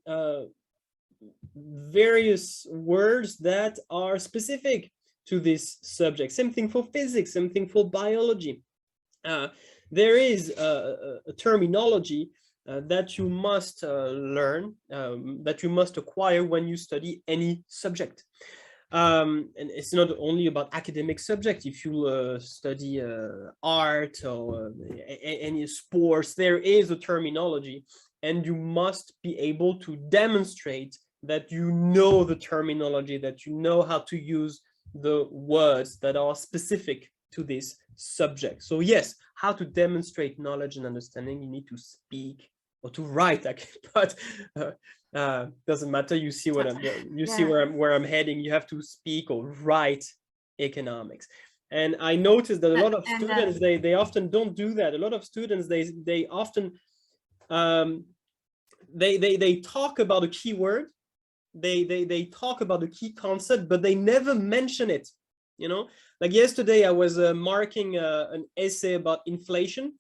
various words that are specific to this subject. Same thing for physics, same thing for biology. There is a terminology that you must learn, that you must acquire when you study any subject. And it's not only about academic subjects. If you study art or any sports, there is a terminology, and you must be able to demonstrate that you know the terminology, that you know how to use the words that are specific to this subject. So yes, how to demonstrate knowledge and understanding, you need to speak or to write, but doesn't matter. You see what see where I'm heading. You have to speak or write economics. And I noticed that a lot of students, they often don't do that. A lot of students, they often they talk about a keyword, they talk about a key concept, but they never mention it. You know, like yesterday I was marking an essay about inflation,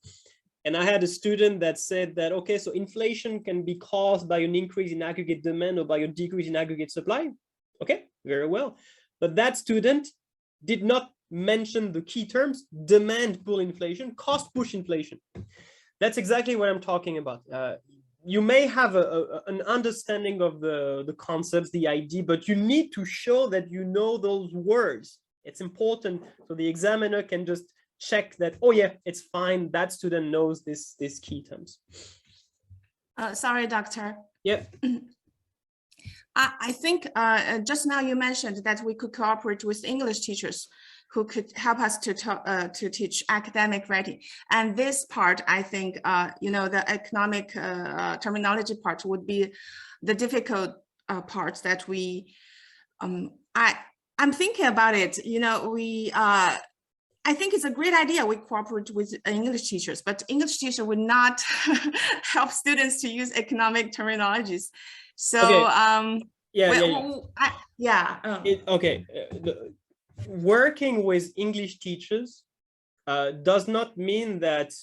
and I had a student that said that, okay, so inflation can be caused by an increase in aggregate demand or by a decrease in aggregate supply. Okay, very well. But that student did not mention the key terms: demand pull inflation, cost push inflation. That's exactly what I'm talking about. You may have an understanding of the concepts, the idea, but you need to show that you know those words. It's important so the examiner can just check that, oh yeah, it's fine, that student knows these key terms. Sorry, doctor. Yep. I think just now you mentioned that we could cooperate with English teachers who could help us to teach academic writing. And this part, I think, you know, the economic terminology part would be the difficult part that we, I'm thinking about it, you know, I think it's a great idea we cooperate with English teachers, but English teacher would not help students to use economic terminologies. So, okay. Okay. Working with English teachers does not mean that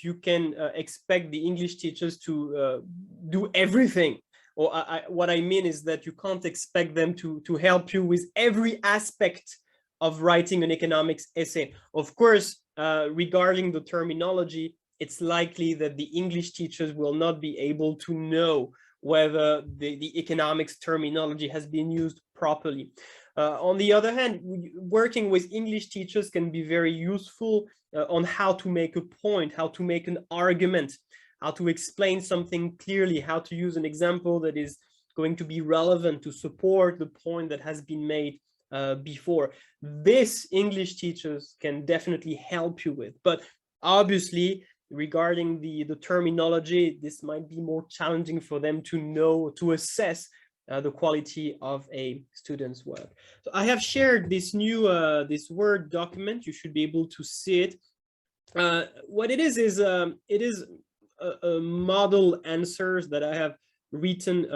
you can expect the English teachers to do everything. Or what I mean is that you can't expect them to help you with every aspect of writing an economics essay. Of course, regarding the terminology, it's likely that the English teachers will not be able to know whether the economics terminology has been used properly. On the other hand, working with English teachers can be very useful on how to make a point, how to make an argument, how to explain something clearly, how to use an example that is going to be relevant to support the point that has been made before. This English teachers can definitely help you with, but obviously regarding the terminology, this might be more challenging for them to know, to assess the quality of a student's work. So I have shared this new this Word document. You should be able to see it. What it is it is a model answers that I have written,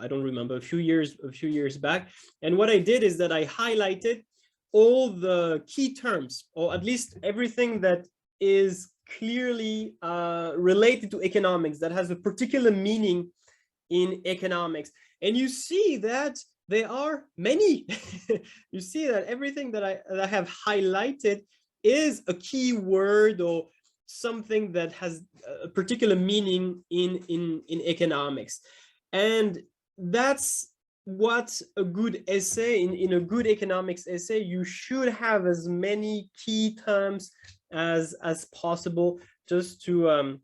I don't remember, a few years back. And what I did is that I highlighted all the key terms, or at least everything that is clearly related to economics, that has a particular meaning in economics. And you see that there are many. You see that everything that I have highlighted is a key word or something that has a particular meaning in economics. And that's what a good essay, in a good economics essay, you should have as many key terms as possible, just to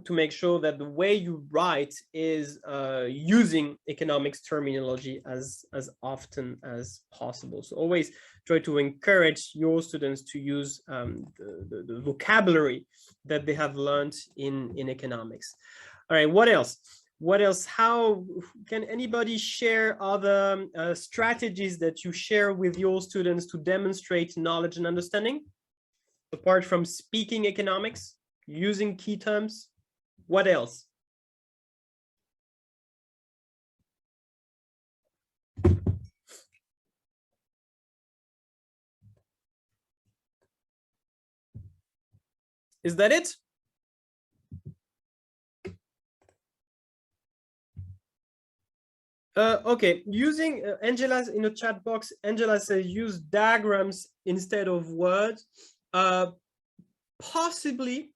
make sure that the way you write is using economics terminology as often as possible. So always try to encourage your students to use the vocabulary that they have learned in economics. All right, what else? What else? How can anybody share other strategies that you share with your students to demonstrate knowledge and understanding? Apart from speaking economics, using key terms, what else? Is that it? Okay, using Angela's in the chat box, Angela says use diagrams instead of words. Possibly,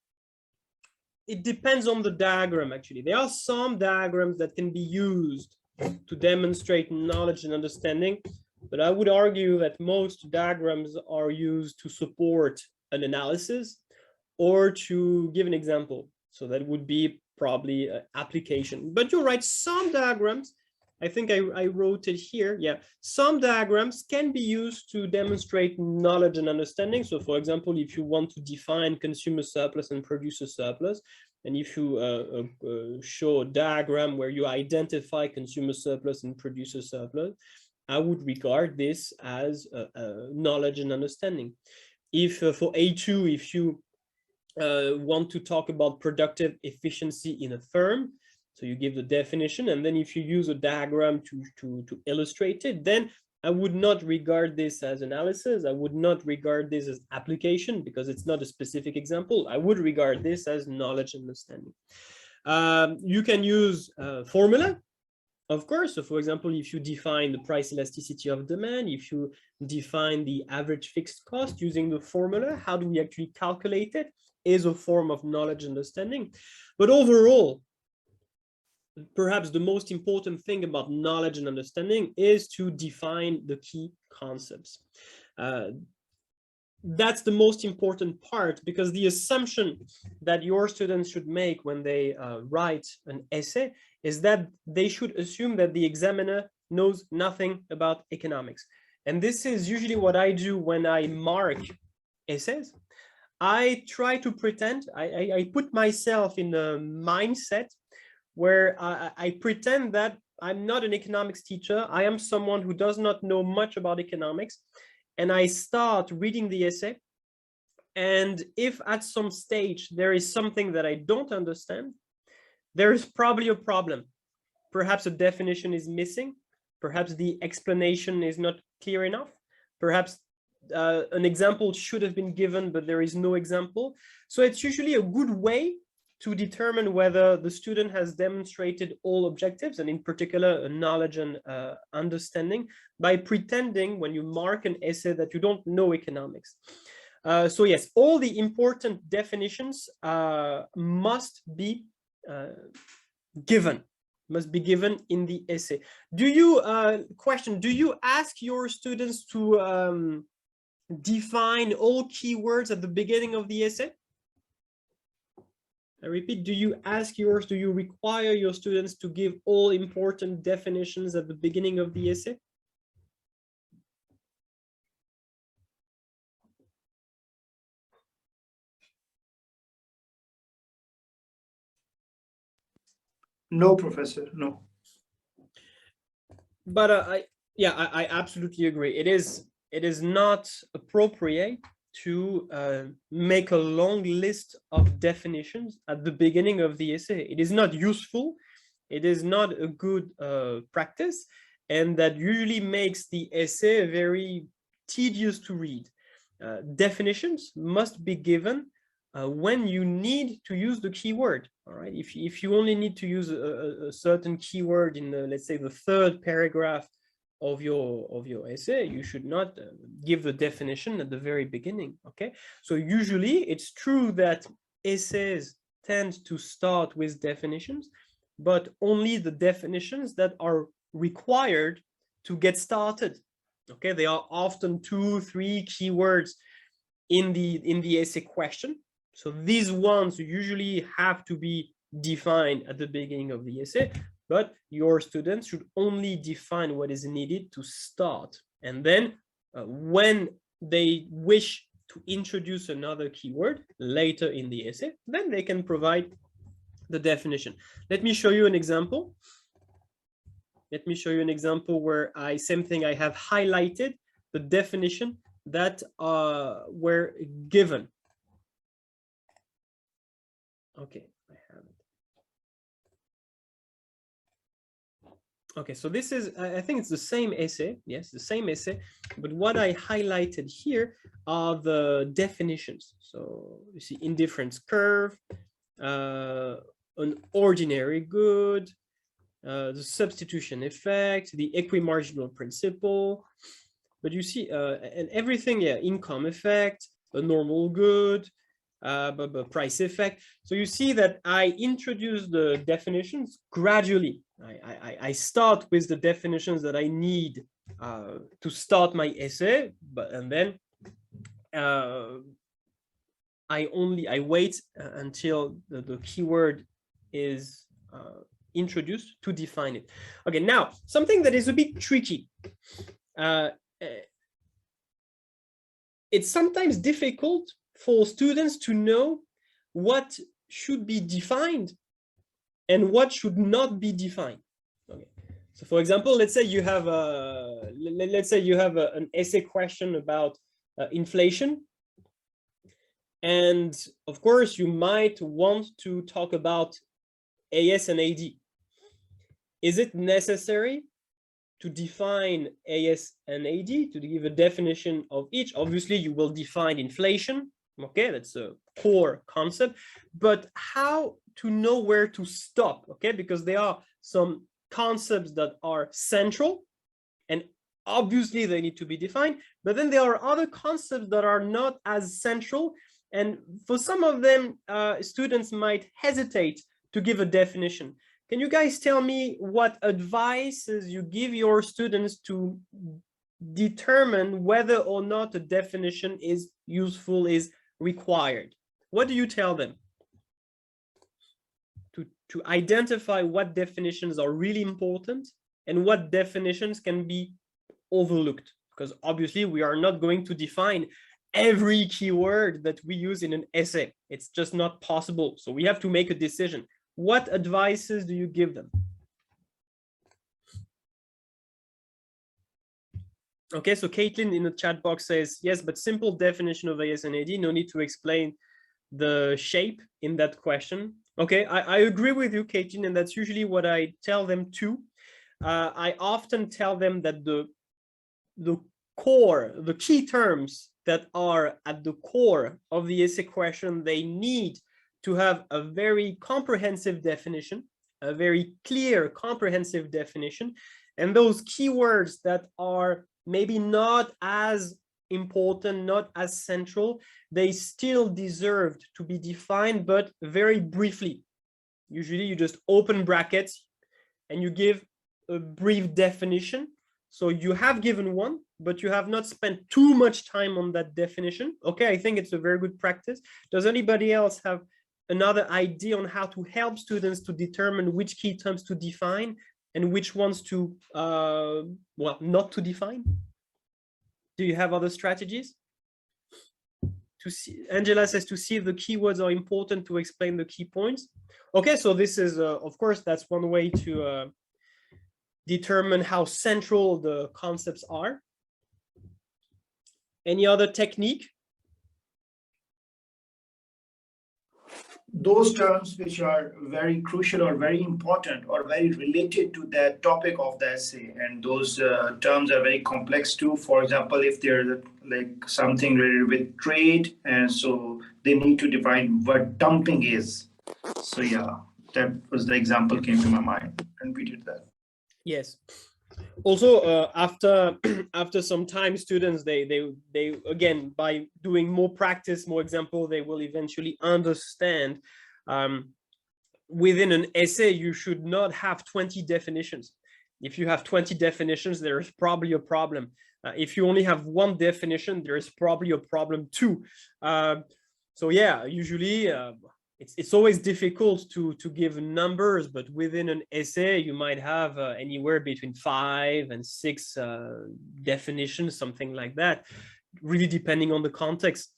it depends on the diagram, actually. There are some diagrams that can be used to demonstrate knowledge and understanding, but I would argue that most diagrams are used to support an analysis or to give an example. So that would be probably an application. But you're right, some diagrams, I think I wrote it here. Yeah, some diagrams can be used to demonstrate knowledge and understanding. So for example, if you want to define consumer surplus and producer surplus, and if you show a diagram where you identify consumer surplus and producer surplus, I would regard this as knowledge and understanding. If for A2, if you want to talk about productive efficiency in a firm. So you give the definition, and then if you use a diagram to illustrate it, then I would not regard this as analysis. I would not regard this as application because it's not a specific example. I would regard this as knowledge understanding. You can use formula, of course. So for example, if you define the price elasticity of demand, if you define the average fixed cost using the formula, how do we actually calculate it, is a form of knowledge understanding. But overall, perhaps the most important thing about knowledge and understanding is to define the key concepts. That's the most important part, because the assumption that your students should make when they write an essay is that they should assume that the examiner knows nothing about economics. And this is usually what I do when I mark essays. I try to pretend, I put myself in a mindset where I pretend that I'm not an economics teacher. I am someone who does not know much about economics. And I start reading the essay. And if at some stage there is something that I don't understand, there is probably a problem. Perhaps a definition is missing. Perhaps the explanation is not clear enough. Perhaps an example should have been given, but there is no example. So it's usually a good way to determine whether the student has demonstrated all objectives, and in particular, knowledge and understanding, by pretending when you mark an essay that you don't know economics. So yes, all the important definitions must be given in the essay. Do you, do you ask your students to define all keywords at the beginning of the essay? I repeat, do you require your students to give all important definitions at the beginning of the essay? No, Professor, no. But I absolutely agree. It is not appropriate to make a long list of definitions at the beginning of the essay. It is not useful. It is not a good practice, and that usually makes the essay very tedious to read. Definitions must be given when you need to use the keyword. All right. If you only need to use a certain keyword in the, let's say, the third paragraph of your essay, you should not give the definition at the very beginning. Okay. So usually it's true that essays tend to start with definitions, but only the definitions that are required to get started. Okay. There are often 2-3 keywords in the essay question. So these ones usually have to be defined at the beginning of the essay, but your students should only define what is needed to start. And then when they wish to introduce another keyword later in the essay, then they can provide the definition. Let me show you an example. Let me show you an example where same thing, I have highlighted the definition that were given. Okay, I have it. Okay, so this is, I think it's the same essay. Yes, the same essay, but what I highlighted here are the definitions. So you see indifference curve, an ordinary good, the substitution effect, the equimarginal principle, but you see, and everything, yeah, income effect, a normal good, but price effect. So you see that I introduce the definitions gradually. I start with the definitions that I need to start my essay, and then I wait until the keyword is introduced to define it. Okay, now something that is a bit tricky. It's sometimes difficult for students to know what should be defined and what should not be defined. Okay. So for example, let's say you have an essay question about inflation. And of course, you might want to talk about AS and AD. Is it necessary to define AS and AD, to give a definition of each? Obviously, you will define inflation. Okay, that's a core concept. But how to know where to stop? Okay, because there are some concepts that are central, and obviously they need to be defined. But then there are other concepts that are not as central. And for some of them, students might hesitate to give a definition. Can you guys tell me what advices you give your students to determine whether or not a definition is useful, is required? What do you tell them? To identify what definitions are really important and what definitions can be overlooked. Because obviously we are not going to define every keyword that we use in an essay. It's just not possible. So we have to make a decision. What advices do you give them? Okay, so Caitlin in the chat box says, yes, but simple definition of AS and AD, no need to explain the shape in that question. Okay, I agree with you, Caitlin, and that's usually what I tell them too. I often tell them that the core, the key terms that are at the core of the essay question, they need to have a very comprehensive definition, a very clear, comprehensive definition. And those keywords that are maybe not as important, not as central, they still deserved to be defined, but very briefly. Usually you just open brackets and you give a brief definition. So you have given one, but you have not spent too much time on that definition. Okay, I think it's a very good practice. Does anybody else have another idea on how to help students to determine which key terms to define and which ones to, well, not to define? Do you have other strategies? To see, Angela says, to see if the keywords are important to explain the key points. Okay, so this is, of course, that's one way to determine how central the concepts are. Any other technique? Those terms which are very crucial or very important or very related to the topic of the essay, and those terms are very complex too. For example, if they're like something related with trade, and so they need to define what dumping is. So yeah, that was the example came to my mind, and we did that. Yes. Also, after some time, students, they again, by doing more practice, more example, they will eventually understand. Within an essay, you should not have 20 definitions. If you have 20 definitions, there is probably a problem. If you only have one definition, there is probably a problem too. So yeah, usually it's always difficult to give numbers, but within an essay, you might have anywhere between 5 and 6 definitions, something like that, really depending on the context.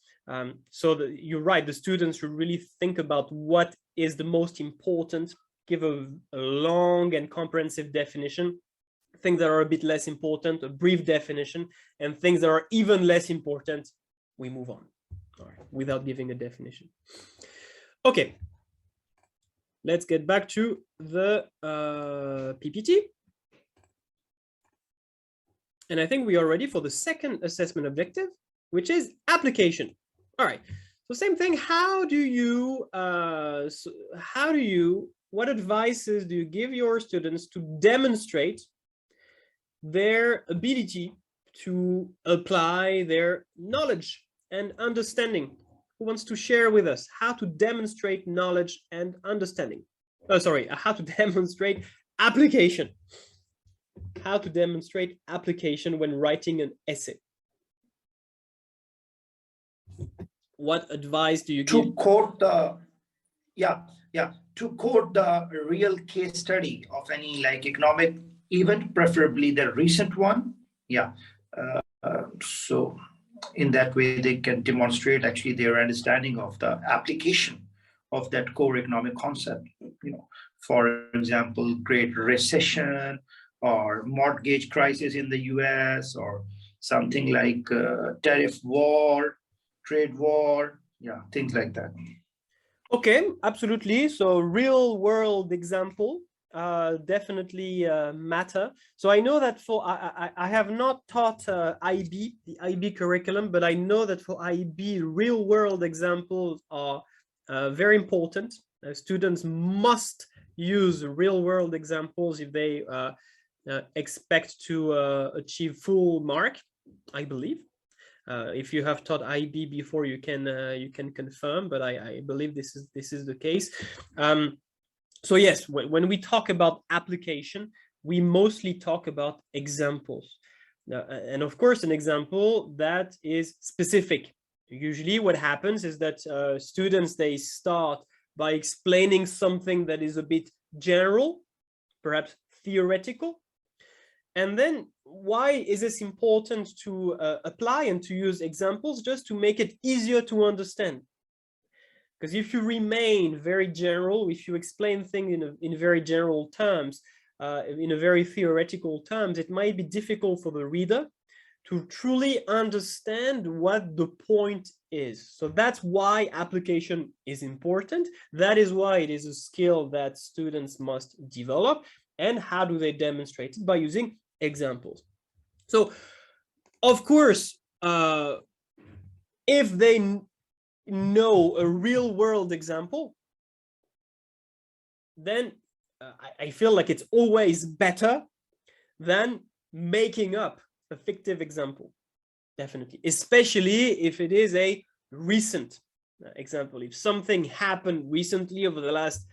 So you're right, the students should really think about what is the most important, give a long and comprehensive definition, things that are a bit less important, a brief definition, and things that are even less important, we move on, all right, without giving a definition. Okay, let's get back to the PPT. And I think we are ready for the second assessment objective, which is application. All right, so same thing. What advices do you give your students to demonstrate their ability to apply their knowledge and understanding? Who wants to share with us how to demonstrate knowledge and understanding? Oh, sorry, how to demonstrate application. How to demonstrate application when writing an essay. What advice do you give? To quote the, to quote the real case study of any like economic event, preferably the recent one. So in that way, they can demonstrate actually their understanding of the application of that core economic concept. You know, for example, Great Recession or mortgage crisis in the US, or something like tariff war, trade war, Yeah, things like that. Okay, absolutely. So real world example definitely matter. So I know that for I have not taught IB, the IB curriculum, but I know that for IB, real world examples are very important. Students must use real world examples if they expect to achieve full mark, I believe. If you have taught IB before, you can confirm, but I believe this is the case. So yes, when we talk about application, we mostly talk about examples, and of course, an example that is specific. Usually, what happens is that students, they start by explaining something that is a bit general, perhaps theoretical. And then why is this important to apply and to use examples? Just to make it easier to understand. Because if you remain very general, if you explain things in very general terms, in a very theoretical terms, it might be difficult for the reader to truly understand what the point is. So that's why application is important. That is why it is a skill that students must develop. And how do they demonstrate it? By using examples. So, of course, if they know a real world example, then I feel like it's always better than making up a fictive example. Definitely, especially if it is a recent example. If something happened recently over the last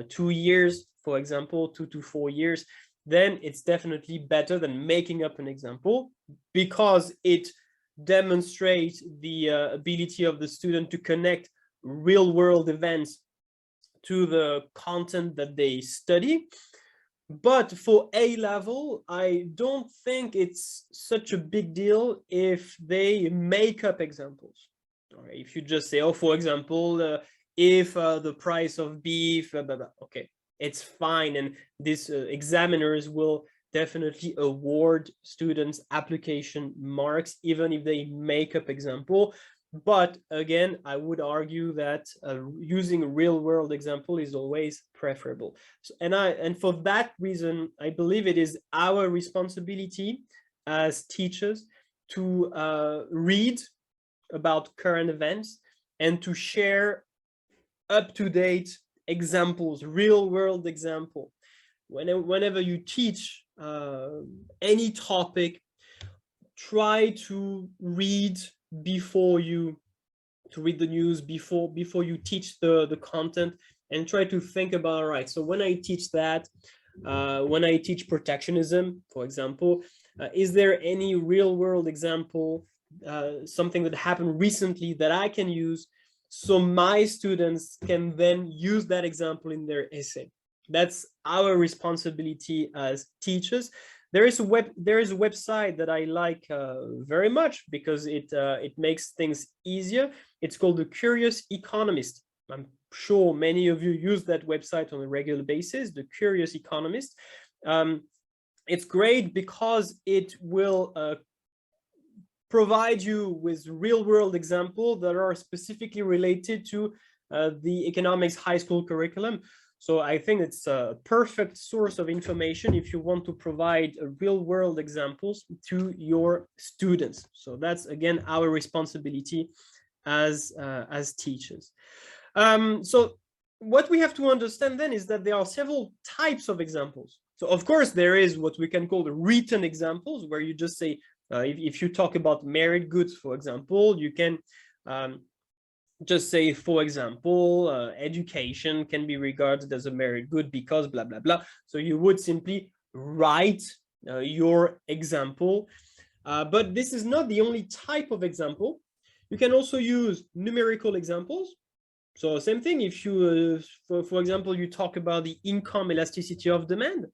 2 years, for example, 2 to 4 years, then it's definitely better than making up an example, because it demonstrates the ability of the student to connect real world events to the content that they study. But for A level, I don't think it's such a big deal if they make up examples. All right, if you just say, oh, for example, if the price of beef, blah, blah, blah. Okay, it's fine. And these examiners will definitely award students application marks, even if they make up example. But again, I would argue that using a real world example is always preferable. So, and for that reason, I believe it is our responsibility as teachers to read about current events and to share up-to-date examples, real world example. Whenever you teach any topic, try to read before you read the news, before you teach the content, and try to think about, all right, so when I teach that, when I teach protectionism, for example, is there any real world example, something that happened recently that I can use, so my students can then use that example in their essay? That's our responsibility as teachers. There is a website that I like very much, because it makes things easier. It's called The Curious Economist. I'm sure many of you use that website on a regular basis, The Curious Economist. It's great because it will provide you with real-world examples that are specifically related to the economics high school curriculum. So I think it's a perfect source of information if you want to provide real-world examples to your students. So that's, again, our responsibility as teachers. So what we have to understand then is that there are several types of examples. So of course, there is what we can call the written examples, where you just say, if you talk about merit goods, for example, you can just say, for example, education can be regarded as a merit good because blah, blah, blah. So you would simply write your example. But this is not the only type of example. You can also use numerical examples. So same thing, if you, for example, you talk about the income elasticity of demand,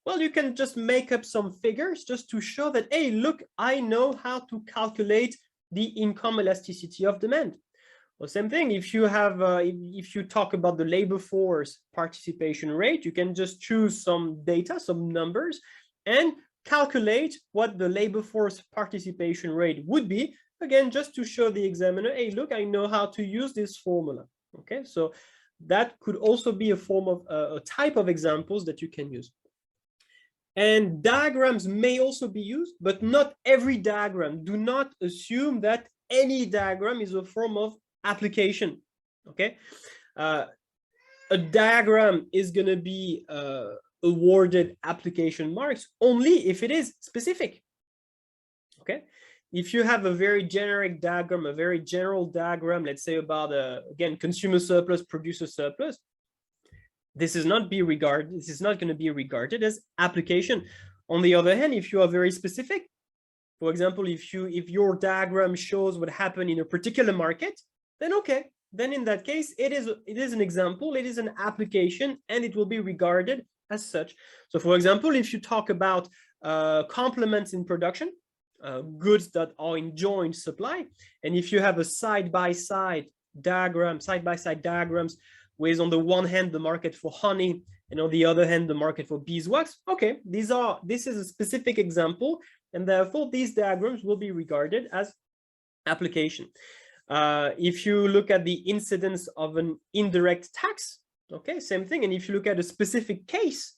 well, you can just make up some figures just to show that, hey, look, I know how to calculate the income elasticity of demand. Well, same thing, if you have, if you talk about the labor force participation rate, you can just choose some data, some numbers, and calculate what the labor force participation rate would be again, just to show the examiner, hey, look, I know how to use this formula. Okay, so that could also be a form of a type of examples that you can use. And diagrams may also be used, but not every diagram. Do not assume that any diagram is a form of application. Okay, a diagram is going to be awarded application marks only if it is specific. Okay, if you have a very generic diagram, a very general diagram, let's say about again, consumer surplus, producer surplus, this is not going to be regarded as application. On the other hand, if you are very specific, for example, if your diagram shows what happened in a particular market, then okay, then in that case, it is an example, it is an application, and it will be regarded as such. So for example, if you talk about complements in production, goods that are in joint supply, and if you have a side-by-side diagrams with, on the one hand, the market for honey, and on the other hand, the market for beeswax, okay, this is a specific example, and therefore these diagrams will be regarded as application. If you look at the incidence of an indirect tax, okay, same thing. And if you look at a specific case,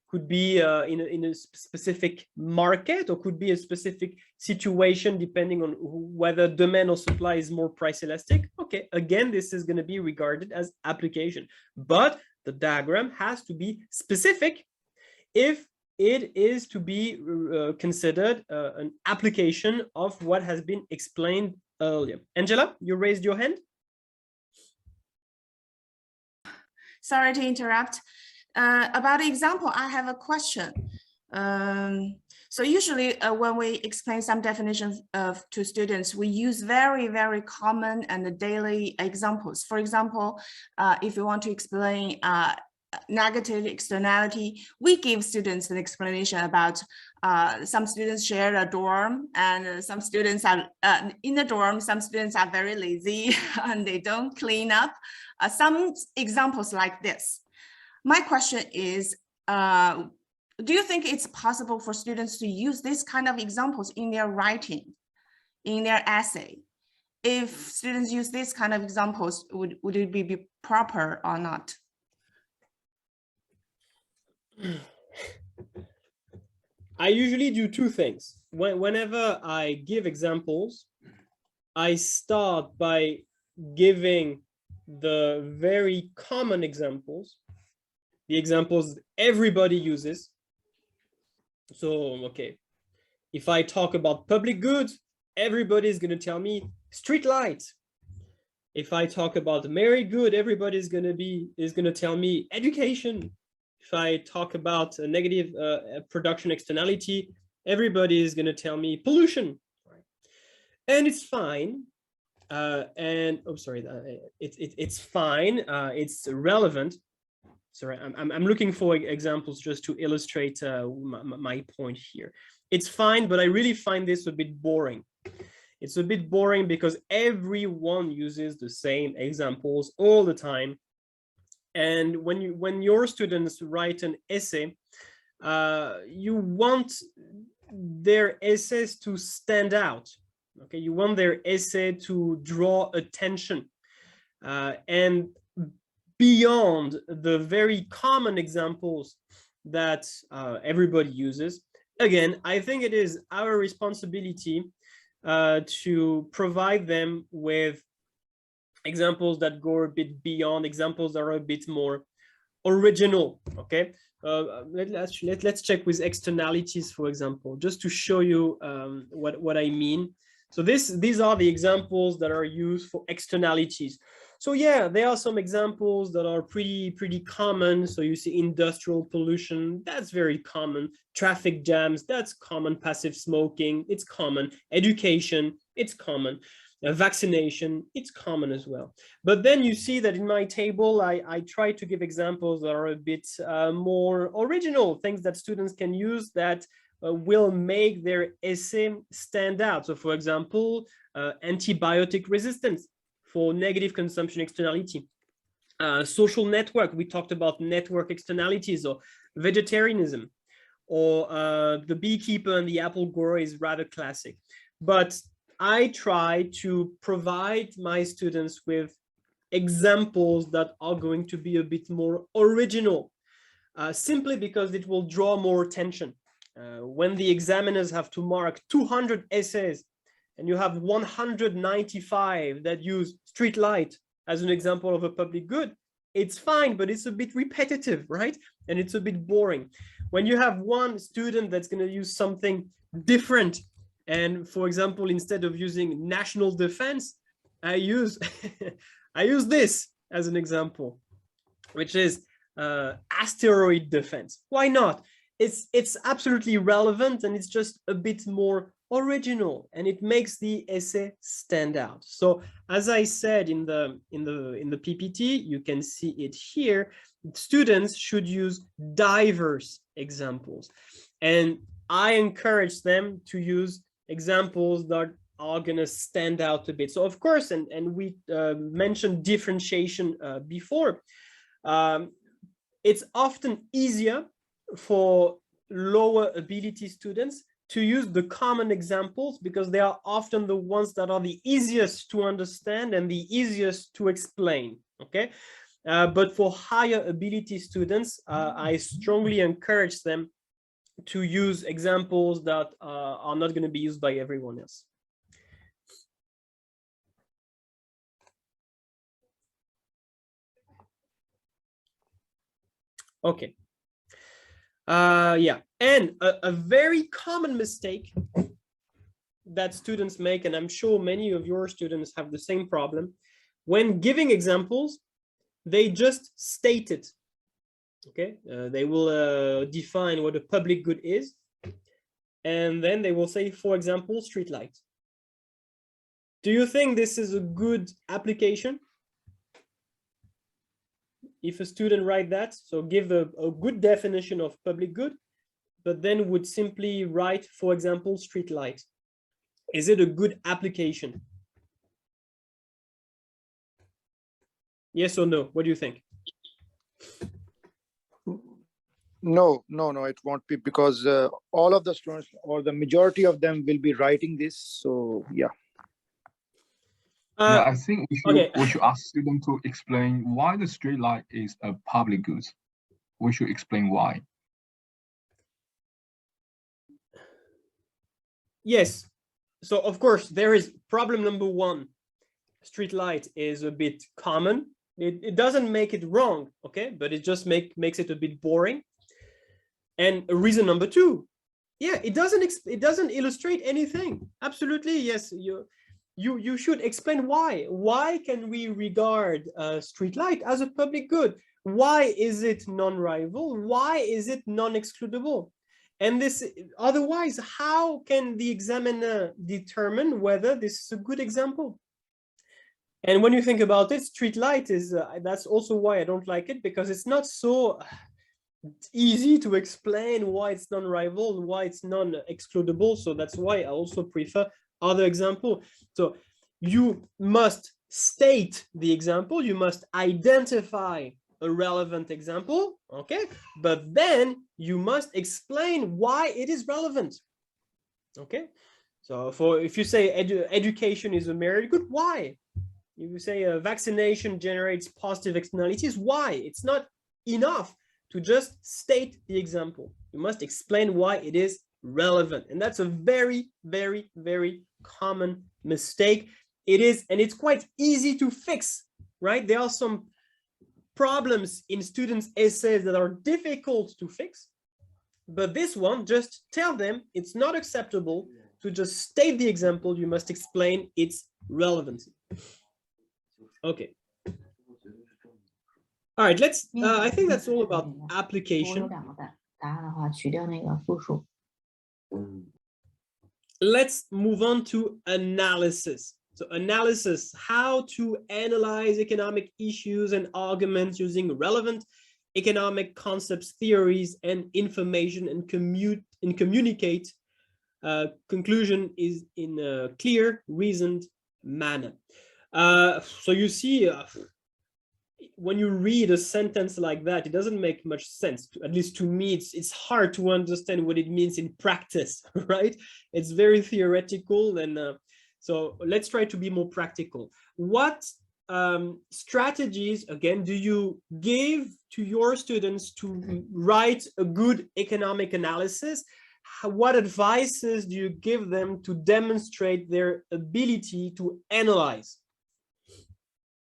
could be in a specific market, or could be a specific situation depending on whether demand or supply is more price elastic. Okay, again, this is going to be regarded as application, but the diagram has to be specific if it is to be considered an application of what has been explained earlier. Angela, you raised your hand. Sorry to interrupt. About the example, I have a question. So usually when we explain some definitions to students, we use very, very common and daily examples. For example, if you want to explain negative externality, we give students an explanation about some students share a dorm, and some students are in the dorm, some students are very lazy and they don't clean up. Some examples like this. My question is, do you think it's possible for students to use this kind of examples in their writing, in their essay? If students use this kind of examples, would it be proper or not? I usually do two things. Whenever I give examples, I start by giving the very common examples, the examples everybody uses. So, okay, if I talk about public goods, everybody is going to tell me street lights. If I talk about married good, everybody is going to tell me education. If I talk about a negative production externality, everybody is going to tell me pollution. And it's fine. It's fine. It's relevant. Sorry, I'm looking for examples just to illustrate my point here. It's fine, but I really find this a bit boring. It's a bit boring because everyone uses the same examples all the time. And when your students write an essay, you want their essays to stand out. Okay, you want their essay to draw attention. And beyond the very common examples that everybody uses, again, I think it is our responsibility to provide them with examples that go a bit beyond, examples that are a bit more original. Okay, let's check with externalities, for example, just to show you what I mean. So these are the examples that are used for externalities. So yeah, there are some examples that are pretty common. So you see industrial pollution, that's very common. Traffic jams, that's common. Passive smoking, it's common. Education, it's common. Vaccination, it's common as well. But then you see that in my table, I try to give examples that are a bit more original, things that students can use that will make their essay stand out. So for example, antibiotic resistance for negative consumption externality. Social network, we talked about network externalities, or vegetarianism, or the beekeeper and the apple grower is rather classic. But I try to provide my students with examples that are going to be a bit more original, simply because it will draw more attention. When the examiners have to mark 200 essays and you have 195 that use street light as an example of a public good, it's fine, but it's a bit repetitive, right? And it's a bit boring. When you have one student that's going to use something different, and for example, instead of using national defense, I use I use this as an example, which is asteroid defense. Why not? It's absolutely relevant, and it's just a bit more original, and it makes the essay stand out. So as I said in the PPT, you can see it here. Students should use diverse examples, and I encourage them to use examples that are going to stand out a bit. So of course, and we mentioned differentiation before, it's often easier for lower ability students to use the common examples because they are often the ones that are the easiest to understand and the easiest to explain, okay? But for higher ability students, I strongly encourage them to use examples that are not going to be used by everyone else. Okay. Yeah, and a very common mistake that students make, and I'm sure many of your students have the same problem, when giving examples, they just state it. Okay, they will define what a public good is, and then they will say, for example, street light. Do you think this is a good application? If a student write that, so give a good definition of public good, but then would simply write, for example, street light. Is it a good application? Yes or no? What do you think? No, it won't be, because all of the students or the majority of them will be writing this. So yeah. Yeah, I think okay. we should ask students to explain why the street light is a public good. We should explain why. Yes. So of course, there is problem number one. Street light is a bit common. It doesn't make it wrong, okay? But it just makes it a bit boring. And reason number two, yeah, it doesn't illustrate anything. Absolutely, yes. You should explain why. Why can we regard street light as a public good? Why is it non-rival? Why is it non-excludable? And this, otherwise, how can the examiner determine whether this is a good example? And when you think about it, street light is, that's also why I don't like it, because it's not so easy to explain why it's non-rival and why it's non-excludable. So that's why I also prefer other example. So you must state the example, you must identify a relevant example, okay? But then you must explain why it is relevant, okay? So if you say education is a merit good, why? If you say vaccination generates positive externalities, why? It's not enough to just state the example. You must explain why it is relevant. And that's a very, very, very common mistake. It is, and it's quite easy to fix, right? There are some problems in students' essays that are difficult to fix, but this one, just tell them it's not acceptable to just state the example. You must explain its relevancy. Okay. All right, let's, I think that's all about application. Let's move on to analysis. So analysis, how to analyze economic issues and arguments using relevant economic concepts, theories, and information, and communicate conclusion is in a clear, reasoned manner. So you see, when you read a sentence like that, it doesn't make much sense. At least to me, it's hard to understand what it means in practice, right? It's very theoretical, and So let's try to be more practical. What strategies, again, do you give to your students to write a good economic analysis? What advices do you give them to demonstrate their ability to analyze?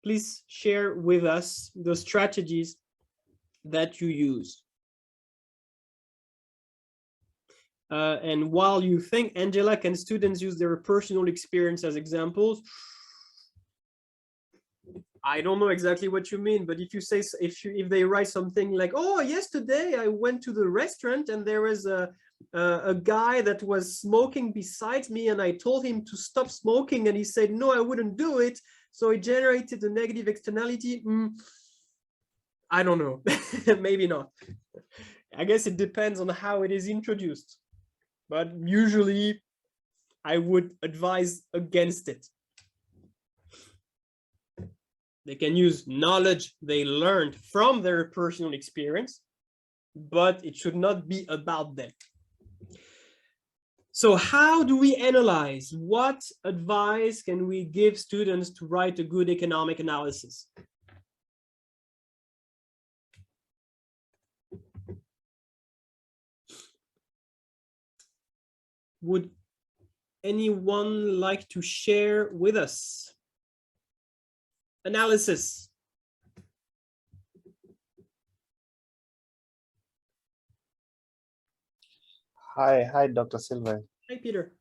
Please share with us the strategies that you use. And while you think, Angela, can students use their personal experience as examples? I don't know exactly what you mean, but if you say, if they write something like, oh, yesterday I went to the restaurant and there was a guy that was smoking beside me and I told him to stop smoking and he said, no, I wouldn't do it. So it generated a negative externality. I don't know, maybe not. I guess it depends on how it is introduced, but usually I would advise against it. They can use knowledge they learned from their personal experience, but it should not be about them. So how do we analyze? What advice can we give students to write a good economic analysis? Would anyone like to share with us? Analysis. Hi, Dr. Silva. Hi, Peter.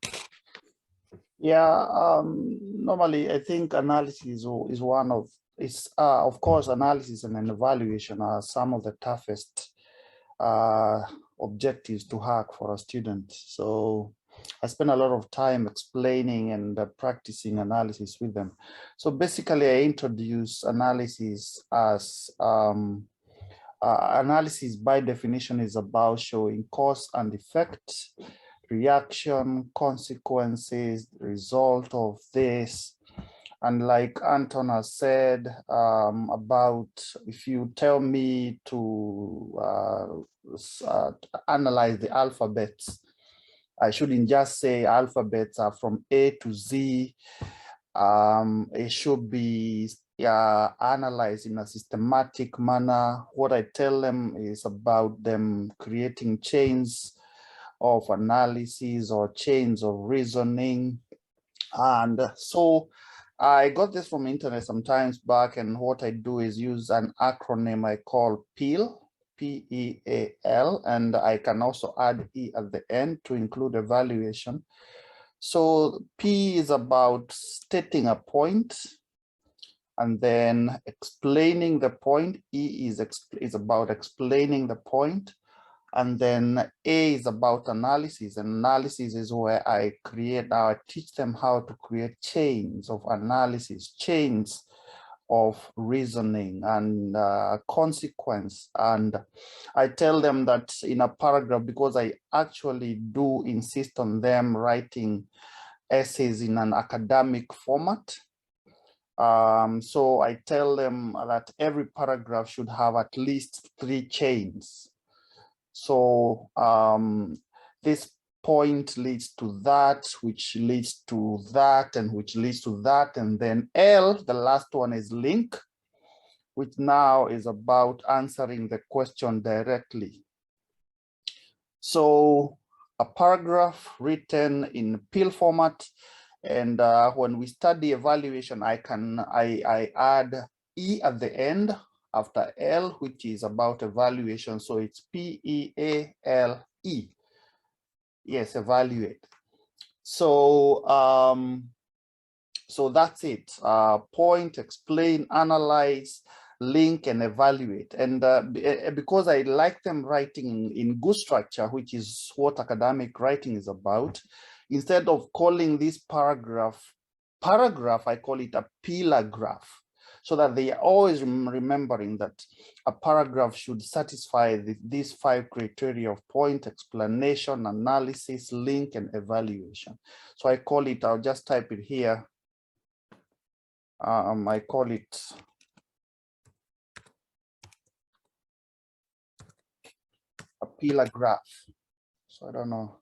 Yeah, normally I think analysis is one of, of course, analysis and an evaluation are some of the toughest objectives to hack for a student. So I spend a lot of time explaining and practicing analysis with them. So basically I introduce analysis as analysis by definition is about showing cause and effect, reaction, consequences, result of this. And like Anton has said about, if you tell me to analyze the alphabets, I shouldn't just say alphabets are from A to Z. It should be analyzed in a systematic manner. What I tell them is about them creating chains of analysis or chains of reasoning. And so I got this from internet sometimes back, and what I do is use an acronym I call PEAL, P-E-A-L, and I can also add E at the end to include evaluation. So P is about stating a point and then explaining the point. E is about explaining the point. And then A is about analysis. And analysis is where I teach them how to create chains of analysis, chains of reasoning and consequence. And I tell them that in a paragraph, because I actually do insist on them writing essays in an academic format. So I tell them that every paragraph should have at least 3 chains. So this point leads to that, which leads to that, and which leads to that. And then L, the last one, is link, which now is about answering the question directly. So a paragraph written in PEAL format. And when we study evaluation, I add E at the end after L, which is about evaluation. So it's P-E-A-L-E. Yes, evaluate. So so that's it. Point, explain, analyze, link, and evaluate. And because I like them writing in good structure, which is what academic writing is about, instead of calling this paragraph, I call it a pillagraph, so that they are always remembering that a paragraph should satisfy these 5 criteria of point, explanation, analysis, link, and evaluation. So I call it, I'll just type it here. I call it a pillagraph. So I don't know.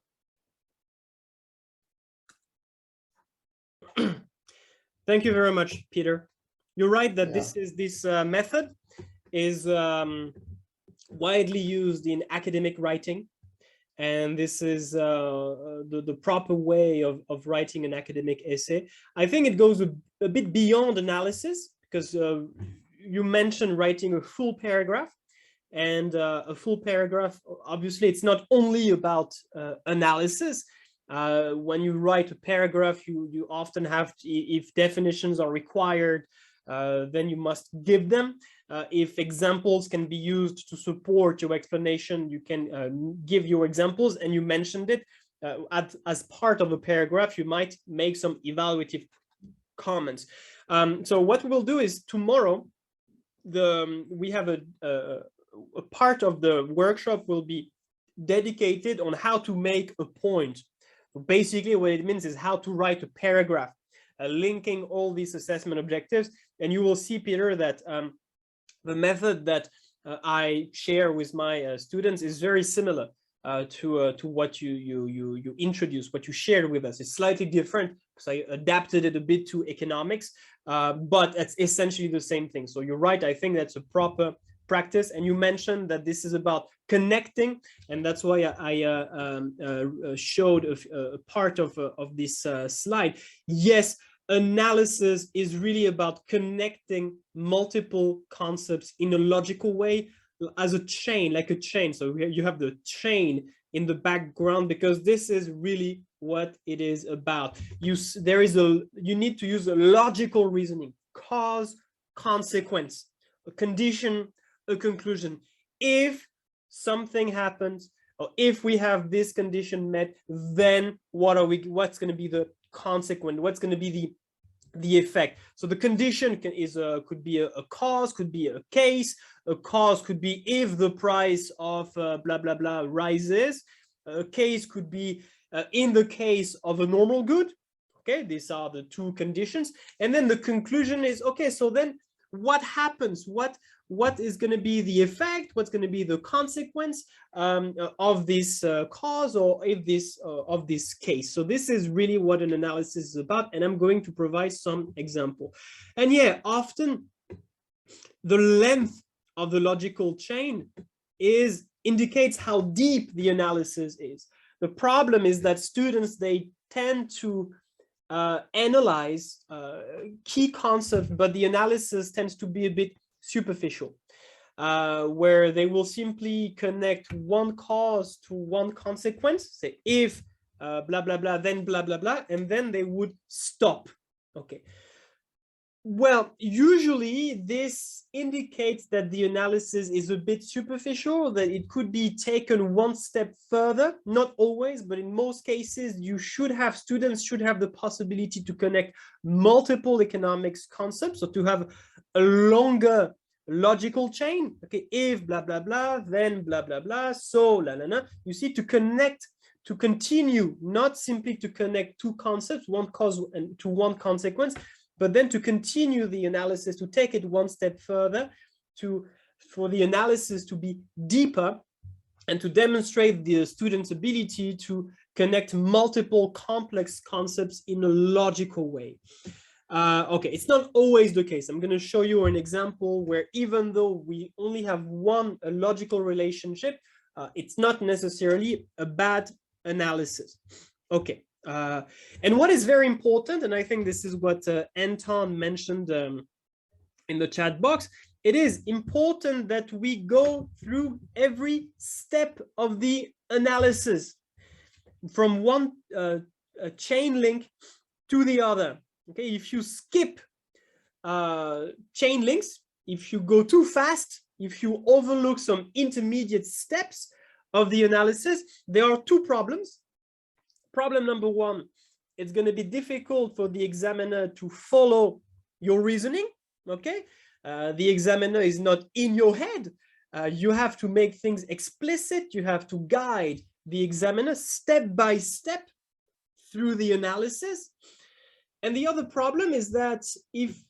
Thank you very much, Peter. You're right that Yeah. this method is widely used in academic writing, and this is the proper way of writing an academic essay. I think it goes a bit beyond analysis, because you mentioned writing a full paragraph, and a full paragraph, obviously, it's not only about analysis. When you write a paragraph, you often have to, if definitions are required, then you must give them. If examples can be used to support your explanation, you can give your examples, and you mentioned it. As part of a paragraph, you might make some evaluative comments. So what we'll do is tomorrow, we have a part of the workshop will be dedicated on how to make a point. So basically, what it means is how to write a paragraph, linking all these assessment objectives. And you will see, Peter, that the method that I share with my students is very similar to what you introduced, what you shared with us. It's slightly different because I adapted it a bit to economics, but it's essentially the same thing. So you're right. I think that's a proper practice. And you mentioned that this is about connecting, and that's why I showed a part of this slide. Yes, analysis is really about connecting multiple concepts in a logical way, as a chain, like a chain. So you have the chain in the background, because this is really what it is about. You need to use a logical reasoning, cause, consequence, a condition, a conclusion. If something happens, or if we have this condition met, then what's going to be the consequence? What's going to be the effect? So the condition could be a cause, could be a case. A cause could be if the price of blah blah blah rises. A case could be in the case of a normal good. Okay, these are the two conditions. And then the conclusion is, okay, so then what happens? What is going to be the effect? What's going to be the consequence of this cause, or of this case? So this is really what an analysis is about, and I'm going to provide some example. And yeah, often the length of the logical chain indicates how deep the analysis is. The problem is that students, they tend to analyze key concepts, but the analysis tends to be a bit superficial, where they will simply connect one cause to one consequence, say if blah blah blah, then blah blah blah, and then they would stop. Okay. Well, usually this indicates that the analysis is a bit superficial, that it could be taken one step further. Not always, but in most cases, students should have the possibility to connect multiple economics concepts, or to have a longer logical chain. Okay, if blah blah blah, then blah blah blah, so la la la. You see, to connect, to continue, not simply to connect two concepts, one cause and to one consequence, but then to continue the analysis, to take it one step further, for the analysis to be deeper, and to demonstrate the student's ability to connect multiple complex concepts in a logical way. Okay, it's not always the case. I'm going to show you an example where, even though we only have a logical relationship, it's not necessarily a bad analysis. Okay. And what is very important, and I think this is what Anton mentioned in the chat box, it is important that we go through every step of the analysis, from one chain link to the other. Okay, if you skip chain links, if you go too fast, if you overlook some intermediate steps of the analysis, there are two problems. Problem number one, it's going to be difficult for the examiner to follow your reasoning. Okay, the examiner is not in your head. You have to make things explicit. You have to guide the examiner step by step through the analysis. And the other problem is that if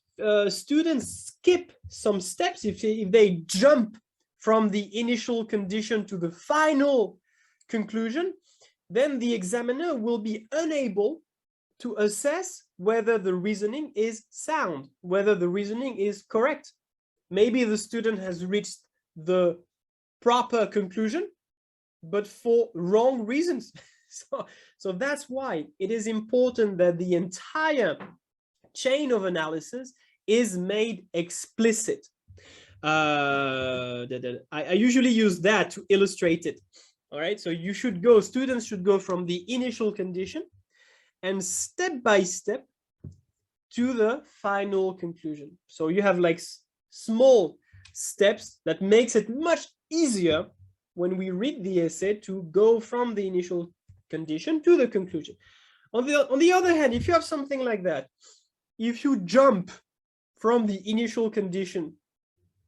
students skip some steps, if they jump from the initial condition to the final conclusion, then the examiner will be unable to assess whether the reasoning is sound, whether the reasoning is correct. Maybe the student has reached the proper conclusion, but for wrong reasons. So that's why it is important that the entire chain of analysis is made explicit. I usually use that to illustrate it. All right, so students should go from the initial condition and step by step to the final conclusion. So you have like small steps that makes it much easier when we read the essay to go from the initial condition to the conclusion. On the other hand, if you have something like that, if you jump from the initial condition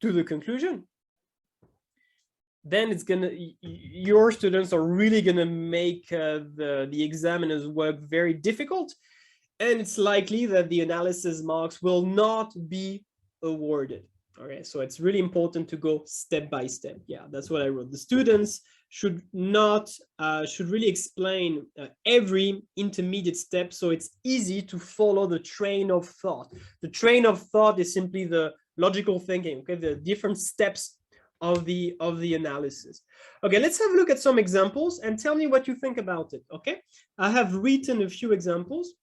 to the conclusion, then your students are really gonna make the examiner's work very difficult, and it's likely that the analysis marks will not be awarded. Okay, so it's really important to go step by step. Yeah, that's what I wrote. The students should really explain every intermediate step, so it's easy to follow the train of thought. The train of thought is simply the logical thinking, okay, the different steps of the analysis. Okay, let's have a look at some examples and tell me what you think about it. Okay, I have written a few examples.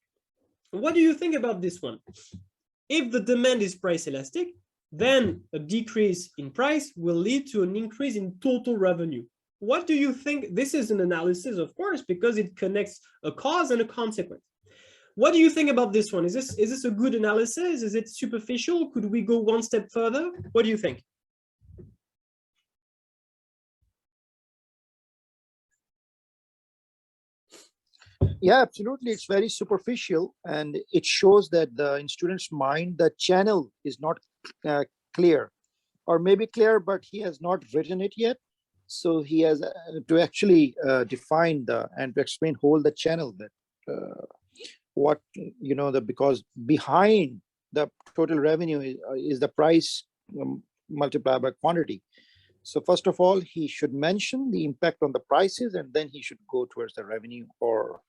What do you think about this one? If the demand is price elastic, then a decrease in price will lead to an increase in total revenue. What do you think? This is an analysis, of course, because it connects a cause and a consequence. What do you think about this one? Is this a good analysis? Is it superficial? Could we go one step further? What do you think? Yeah, absolutely. It's very superficial, and it shows that in student's mind, the channel is not clear, or maybe clear, but he has not written it yet. So he has to actually define and to explain the channel that what, because behind the total revenue is the price multiplied by quantity. So first of all, he should mention the impact on the prices, and then he should go towards the revenue, or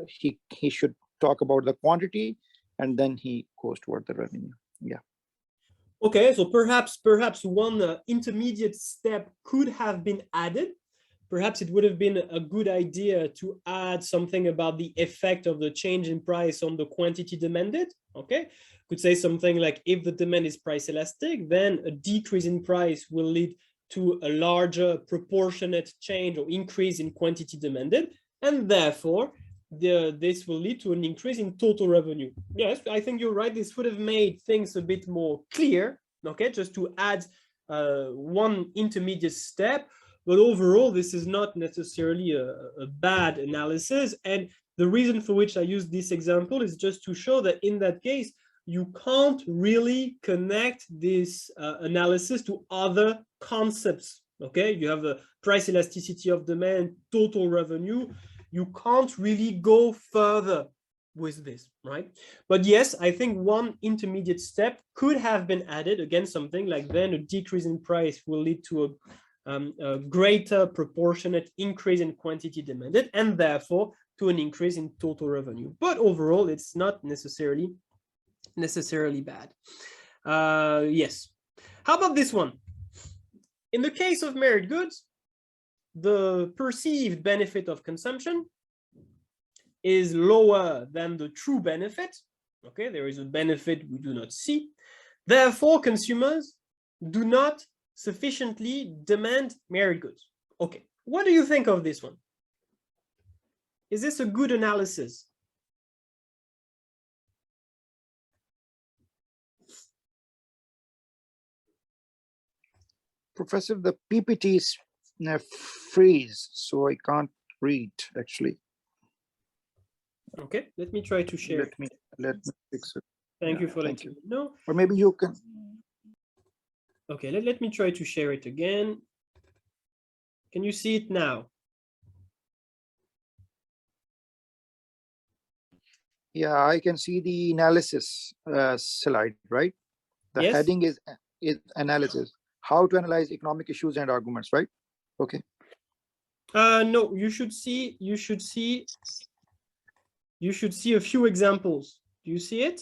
he should talk about the quantity, and then he goes toward the revenue. Yeah. Okay, so perhaps one intermediate step could have been added. Perhaps it would have been a good idea to add something about the effect of the change in price on the quantity demanded. Okay, could say something like, if the demand is price elastic, then a decrease in price will lead to a larger proportionate change or increase in quantity demanded, and therefore this will lead to an increase in total revenue. Yes, I think you're right. This would have made things a bit more clear, okay, just to add one intermediate step. But overall, this is not necessarily a bad analysis. And the reason for which I use this example is just to show that in that case, you can't really connect this analysis to other concepts. Okay, you have the price elasticity of demand, total revenue. You can't really go further with this, right? But yes, I think one intermediate step could have been added. Again, something like, then a decrease in price will lead to a greater proportionate increase in quantity demanded, and therefore to an increase in total revenue. But overall, it's not necessarily bad. Yes. How about this one? In the case of merit goods, the perceived benefit of consumption is lower than the true benefit. Okay, there is a benefit we do not see. Therefore, consumers do not sufficiently demand merit goods. Okay, what do you think of this one? Is this a good analysis? Professor, the PPT is freeze, so I can't read actually. Okay, let me try to share. Let me fix it. Thank you for letting me know. Or maybe you can. Okay, let me try to share it again. Can you see it now? Yeah, I can see the analysis slide, right? The Yes. heading is analysis. How to analyze economic issues and arguments, right? Okay. No, you should see you should see a few examples. Do you see it?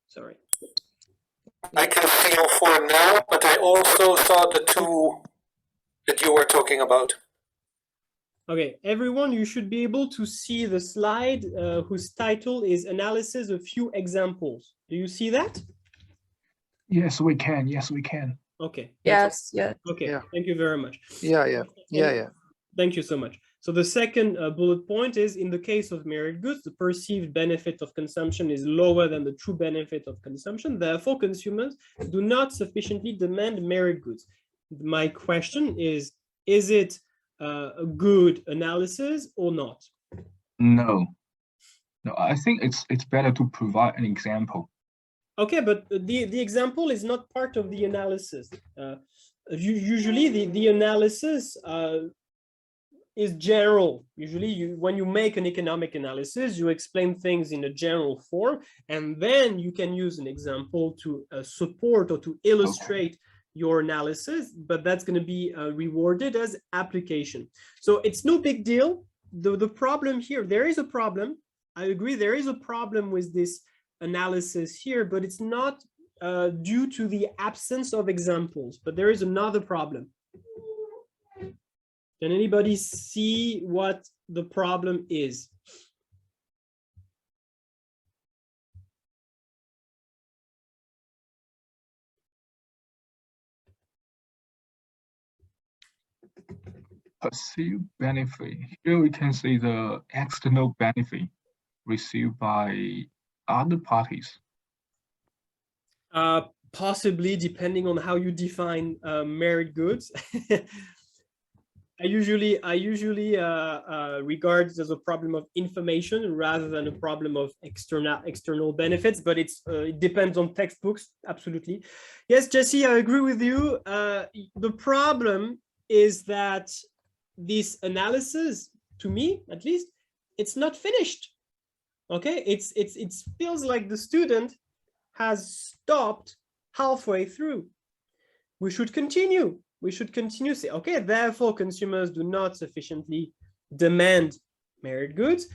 Sorry. I can see all four now, but I also saw the two that you were talking about. Okay, everyone, you should be able to see the slide whose title is Analysis of Few Examples. Do you see that? Yes, we can. Yes, we can. Okay. Yes, yes. Okay, Yeah. thank you very much. Yeah. Thank you so much. So the second bullet point is, in the case of merit goods, the perceived benefit of consumption is lower than the true benefit of consumption. Therefore, consumers do not sufficiently demand merit goods. My question is it a good analysis or not? No. No, I think it's better to provide an example. Okay, but the example is not part of the analysis. Usually the analysis is general. Usually when you make an economic analysis, you explain things in a general form, and then you can use an example to support or to illustrate your analysis, but that's going to be rewarded as application. So it's no big deal. The problem here, there is a problem. I agree, there is a problem with this analysis here, but it's not due to the absence of examples, but there is another problem. Can anybody see what the problem is? Perceived benefit. Here we can see the external benefit received by other parties. Possibly, depending on how you define merit goods. I usually regard it as a problem of information rather than a problem of external benefits, but it depends on textbooks. Absolutely. Yes, Jesse, I agree with you. The problem is that this analysis, to me at least, it's not finished. Okay, it feels like the student has stopped halfway through. We should continue. We should continue. Say, okay, therefore consumers do not sufficiently demand merit goods.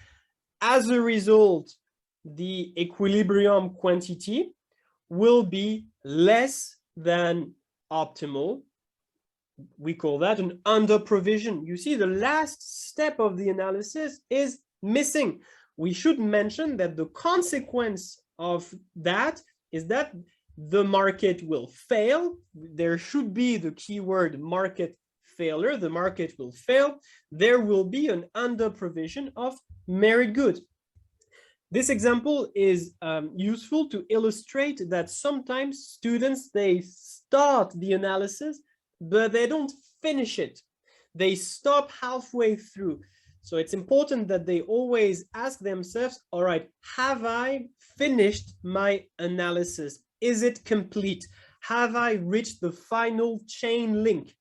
As a result, the equilibrium quantity will be less than optimal. We call that an under provision. You see, the last step of the analysis is missing. We should mention that the consequence of that is that the market will fail. There should be the keyword market failure. The market will fail. There will be an under provision of merit goods. This example is useful to illustrate that sometimes students, they start the analysis, but they don't finish it. They stop halfway through. So it's important that they always ask themselves, all right, have I finished my analysis? Is it complete? Have I reached the final chain link?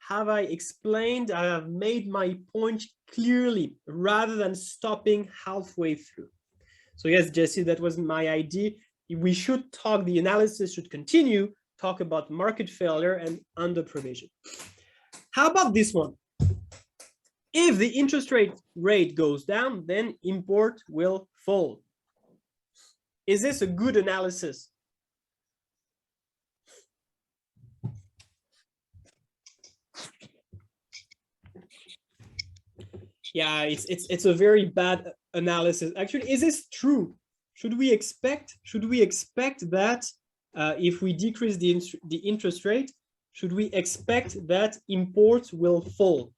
Have I explained, I have made my point clearly rather than stopping halfway through? So yes, Jesse, that was my idea. We should talk, the analysis should continue, talk about market failure and under provision. How about this one? If the interest rate goes down, then import will fall. Is this a good analysis? Yeah, it's a very bad analysis. Actually, is this true? Should we expect that if we decrease the interest rate, should we expect that imports will fall?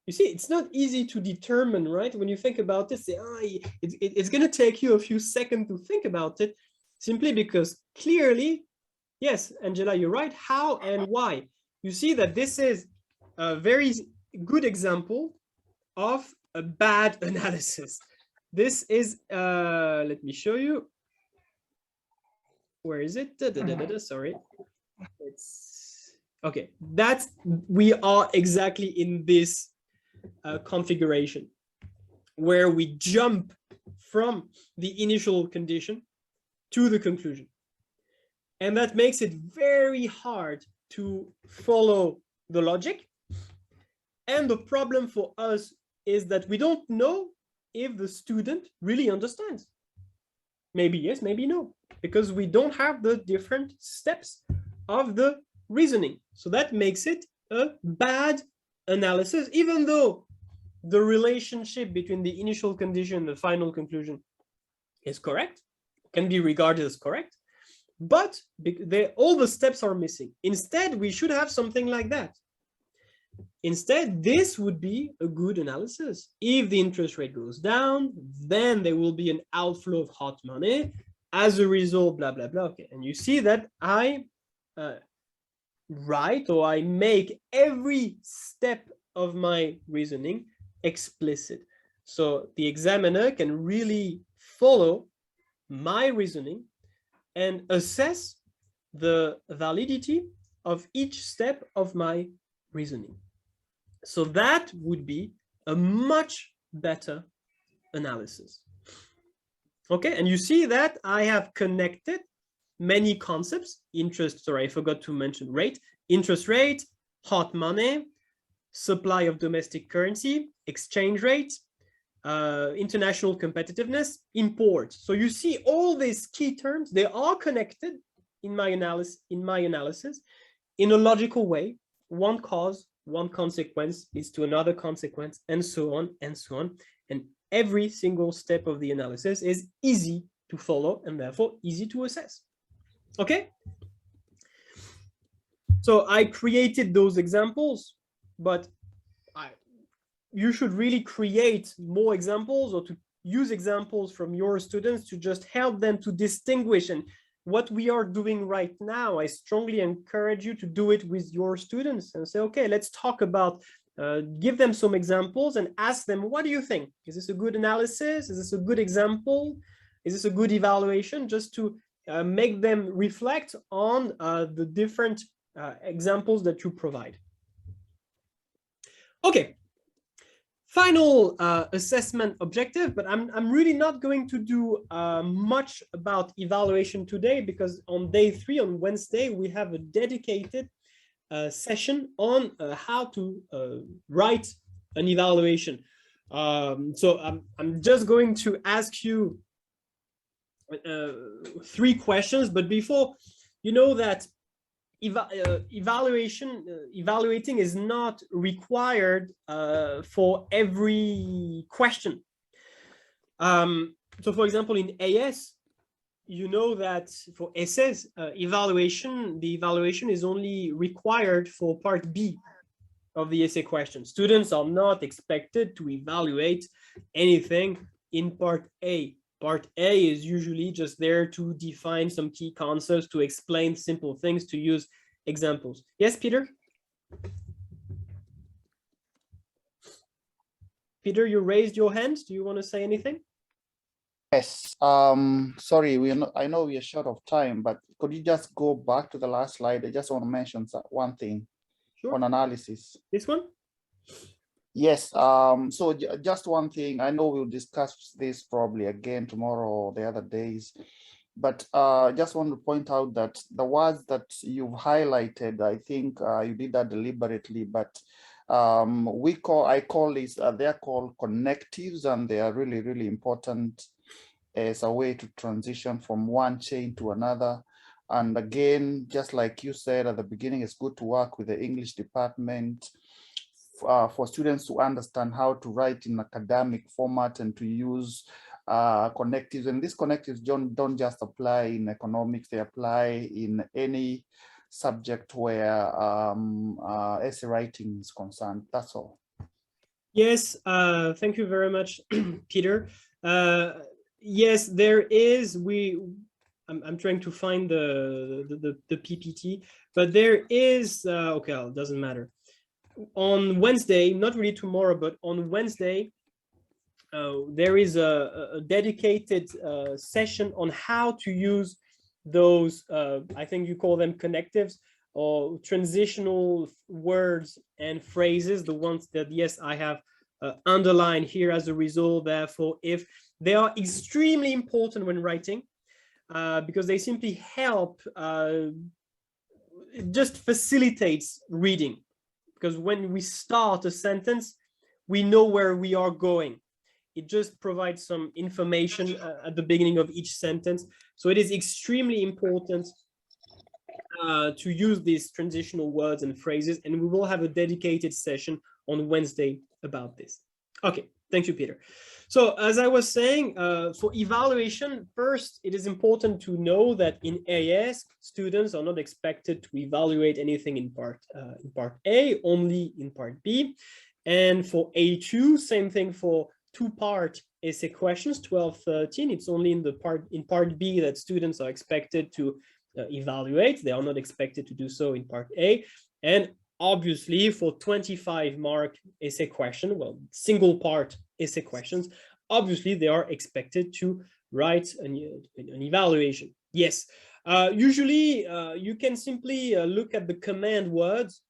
You see, it's not easy to determine, right? When you think about this, it's going to take you a few seconds to think about it, simply because clearly, yes, Angela, you're right. How and why? You see that this is a very good example of a bad analysis. This is, let me show you. Where is it? Sorry. It's okay. We are exactly in this configuration where we jump from the initial condition to the conclusion. And that makes it very hard to follow the logic. And the problem for us is that we don't know if the student really understands. Maybe yes, maybe no, because we don't have the different steps of the reasoning. So that makes it a bad analysis, even though the relationship between the initial condition and the final conclusion is correct, can be regarded as correct, but all the steps are missing. Instead, we should have something like that. Instead, this would be a good analysis. If the interest rate goes down, then there will be an outflow of hot money. As a result, blah, blah, blah. Okay. And you see that I write, or I make every step of my reasoning explicit. So the examiner can really follow my reasoning and assess the validity of each step of my reasoning. So that would be a much better analysis. Okay, and you see that I have connected many concepts. Sorry, I forgot to mention rate, interest rate, hot money, supply of domestic currency, exchange rate, international competitiveness, import. So you see all these key terms, they are connected in my analysis in a logical way. One cause, one consequence leads to another consequence, and so on and so on. And every single step of the analysis is easy to follow and therefore easy to assess. Okay? So I created those examples, but you should really create more examples, or to use examples from your students to just help them to distinguish. And what we are doing right now, I strongly encourage you to do it with your students and say, okay, let's talk about, give them some examples and ask them, what do you think? Is this a good analysis? Is this a good example? Is this a good evaluation? Just to make them reflect on the different examples that you provide. Okay. Final assessment objective, but I'm really not going to do much about evaluation today, because on day 3, on Wednesday, we have a dedicated session on how to write an evaluation. So I'm just going to ask you 3 questions, but before, you know that evaluating is not required for every question. So for example, in AS, you know that for essays, the evaluation is only required for part B of the essay question. Students are not expected to evaluate anything in part A. Part A is usually just there to define some key concepts, to explain simple things, to use examples. Yes, Peter? Peter, you raised your hand. Do you want to say anything? Yes. Sorry, I know we are short of time, but could you just go back to the last slide? I just want to mention one thing. Sure. On analysis. This one? Yes, so just one thing, I know we'll discuss this probably again tomorrow or the other days, but just want to point out that the words that you've highlighted, I think you did that deliberately, but I call this, they're called connectives, and they are really, really important as a way to transition from one chain to another. And again, just like you said at the beginning, it's good to work with the English department for students to understand how to write in academic format and to use connectives. And these connectives don't just apply in economics, they apply in any subject where essay writing is concerned. That's all. Yes, thank you very much, Peter. Yes, there is, I'm trying to find the PPT, but there is, okay, it doesn't matter. On Wednesday, not really tomorrow, but on Wednesday, there is a dedicated session on how to use those, I think you call them connectives, or transitional words and phrases, the ones that, yes, I have underlined here as a result. Therefore, if they are extremely important when writing, because they simply help, it just facilitates reading. Because when we start a sentence, we know where we are going. it just provides some information at the beginning of each sentence. So it is extremely important to use these transitional words and phrases, and we will have a dedicated session on Wednesday about this. Okay, thank you, Peter. So as I was saying, for evaluation, first, it is important to know that in AS, students are not expected to evaluate anything in part A, only in part B. And for A2, same thing for two-part essay questions, 12, 13. It's only in part B that students are expected to evaluate. They are not expected to do so in part A. And obviously for 25-mark essay question, well, single part essay questions, obviously they are expected to write an evaluation. Yes, usually you can simply look at the command words,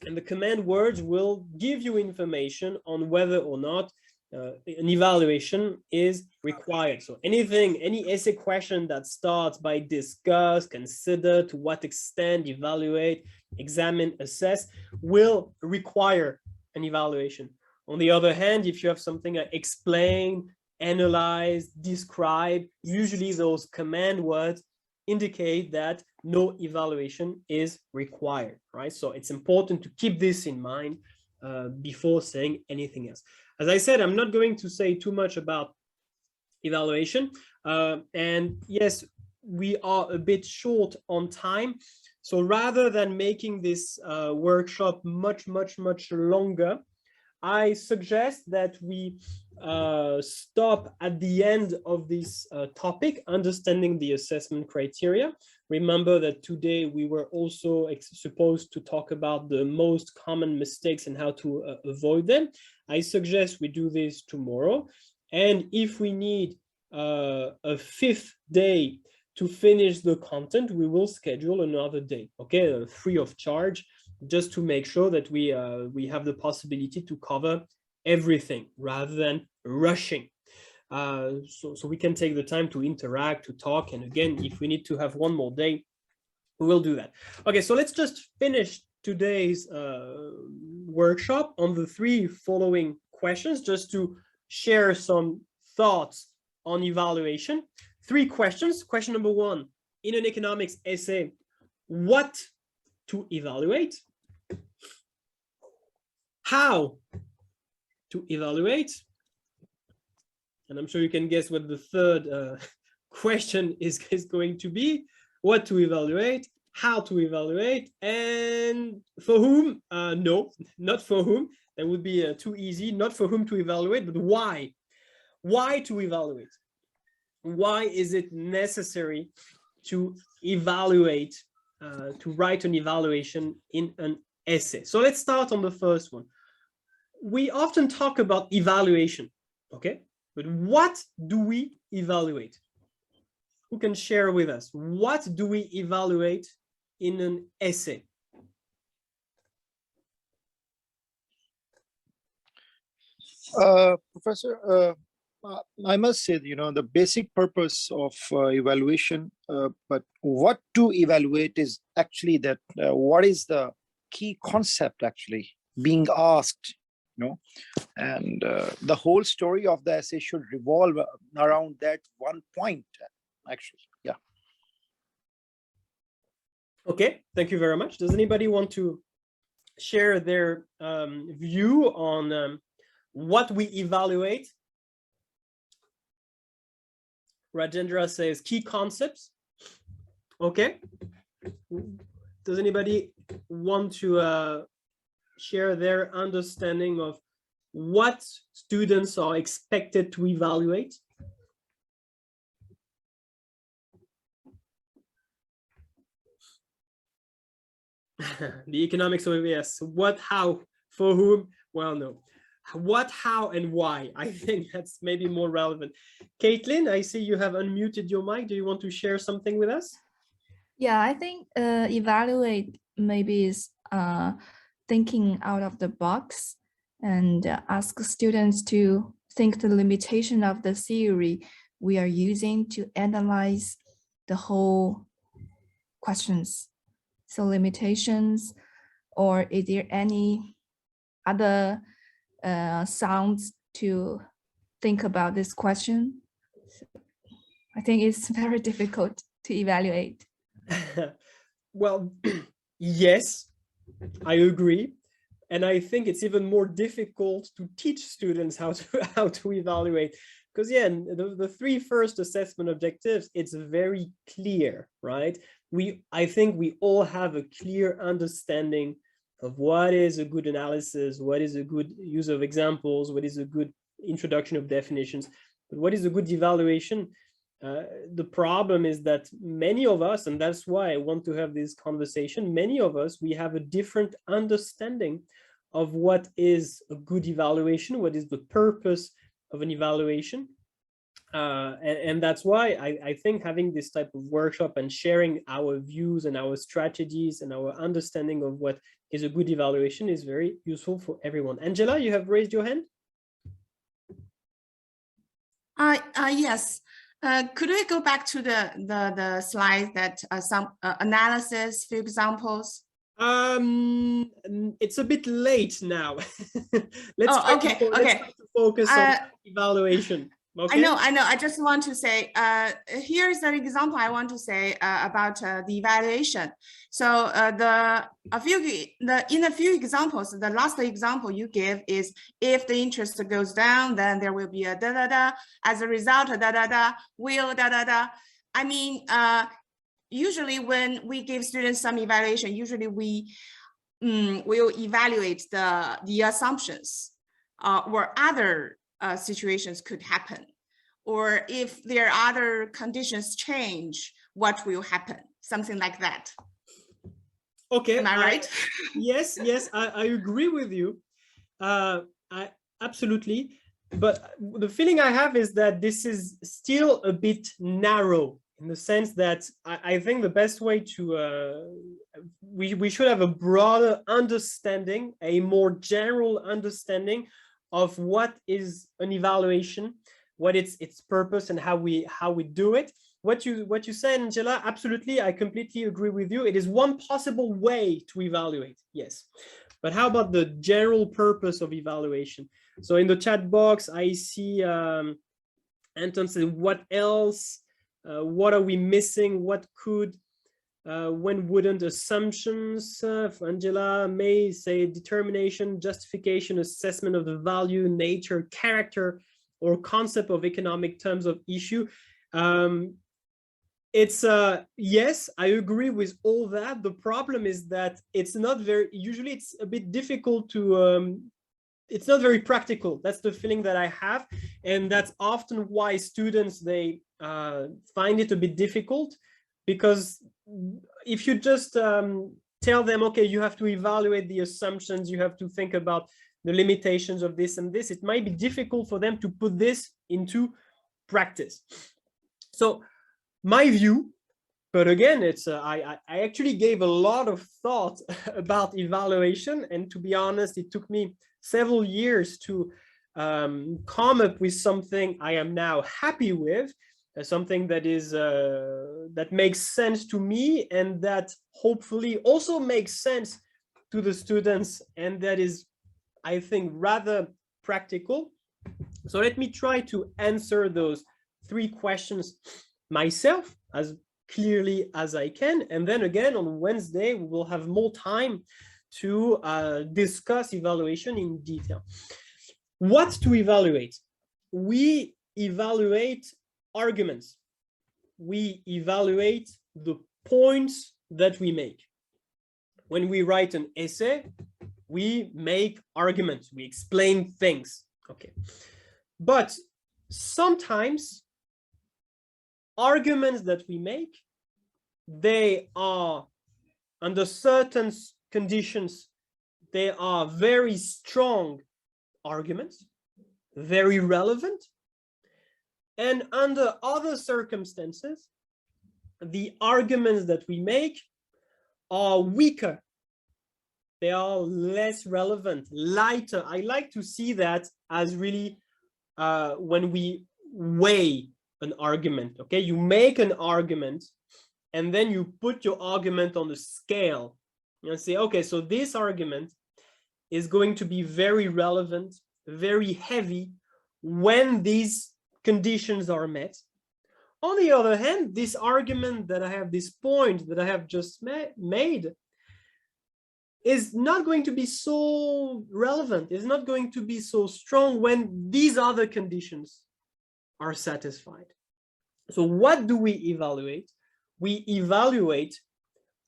and the command words will give you information on whether or not an evaluation is required. So any essay question that starts by discuss, consider, to what extent, evaluate, examine, assess, will require an evaluation. On the other hand, if you have something like explain, analyze, describe, usually those command words indicate that no evaluation is required, right? So it's important to keep this in mind before saying anything else. As I said, I'm not going to say too much about evaluation. And yes, we are a bit short on time. So rather than making this workshop much longer, I suggest that we stop at the end of this topic, understanding the assessment criteria. Remember that today we were also supposed to talk about the most common mistakes and how to avoid them. I suggest we do this tomorrow. And if we need a fifth day to finish the content, we will schedule another day, okay, free of charge, just to make sure that we have the possibility to cover everything rather than rushing. So we can take the time to interact, to talk. And again, if we need to have one more day, we will do that. Okay, so let's just finish today's workshop on the 3 following questions, just to share some thoughts on evaluation. 3 questions. Question number 1, in an economics essay, what to evaluate? How to evaluate? And I'm sure you can guess what the third question is going to be. What to evaluate, how to evaluate, and for whom? No, not for whom. That would be too easy. Not for whom to evaluate, but why? Why to evaluate? Why is it necessary to evaluate, to write an evaluation in an essay? So let's start on the first one. We often talk about evaluation, okay? But what do we evaluate? Who can share with us? What do we evaluate in an essay? Professor, I must say, the basic purpose of evaluation, but what to evaluate is actually that what is the key concept actually being asked, and the whole story of the essay should revolve around that one point, actually. Yeah. Okay, thank you very much. Does anybody want to share their view on what we evaluate? Rajendra says key concepts. Okay. Does anybody want to share their understanding of what students are expected to evaluate? The economics of yes. What, how, for whom? Well, no. What, how, and why? I think that's maybe more relevant. Caitlin, I see you have unmuted your mic. Do you want to share something with us? Yeah, I think evaluate maybe is thinking out of the box and ask students to think the limitation of the theory we are using to analyze the whole questions. So limitations, or is there any other sounds to think about this question. So I think it's very difficult to evaluate. Well, yes, I agree. And I think it's even more difficult to teach students how to evaluate, because yeah, the three first assessment objectives, it's very clear, right? I think we all have a clear understanding of what is a good analysis, what is a good use of examples, what is a good introduction of definitions, but what is a good evaluation? The problem is that many of us, and that's why I want to have this conversation, many of us, we have a different understanding of what is a good evaluation, what is the purpose of an evaluation. And that's why I think having this type of workshop and sharing our views and our strategies and our understanding of what is a good evaluation is very useful for everyone. Angela, you have raised your hand? Yes. Could we go back to the slide that some analysis, few examples? It's a bit late now. Let's Okay. try to focus on evaluation. Okay. I know. I just want to say, here's an example I want to say about the evaluation. So in a few examples, the last example you give is if the interest goes down, then there will be a da-da-da. As a result, da-da-da, will da-da-da. I mean, usually when we give students some evaluation, usually we will evaluate the assumptions or other situations could happen, or if there are other conditions change, what will happen, something like that. Okay. Am I right? Yes, I agree with you. I absolutely. But the feeling I have is that this is still a bit narrow, in the sense that I think the best way to, we should have a broader understanding, a more general understanding of what is an evaluation, what its purpose, and how we do it. What you said, Angela, absolutely, I completely agree with you. It is one possible way to evaluate, yes. But how about the general purpose of evaluation? So in the chat box, I see Anton said, what else? What are we missing? What could? When wouldn't assumptions? Angela may say determination, justification, assessment of the value, nature, character, or concept of economic terms of issue. It's yes, I agree with all that. The problem is that it's not very, usually it's a bit difficult to, it's not very practical. That's the feeling that I have. And that's often why students, they find it a bit difficult, because if you just tell them, okay, you have to evaluate the assumptions, you have to think about the limitations of this and this, it might be difficult for them to put this into practice. So my view, but again, it's I actually gave a lot of thought about evaluation, and to be honest, it took me several years to come up with something I am now happy with, something that is that makes sense to me, and that hopefully also makes sense to the students, and that is, I think, rather practical. So let me try to answer those three questions myself as clearly as I can, and then again on Wednesday we will have more time to discuss evaluation in detail. What to evaluate? We evaluate arguments. We evaluate the points that we make. When we write an essay, we make arguments, we explain things, okay. But sometimes arguments that we make, they are under certain conditions, they are very strong arguments, very relevant. And under other circumstances, the arguments that we make are weaker. They are less relevant, lighter. I like to see that as really when we weigh an argument, okay? You make an argument and then you put your argument on the scale. You say, okay, so this argument is going to be very relevant, very heavy, when these conditions are met. On the other hand, this argument that I have, this point that I have just made, is not going to be so relevant, is not going to be so strong when these other conditions are satisfied. So what do we evaluate? We evaluate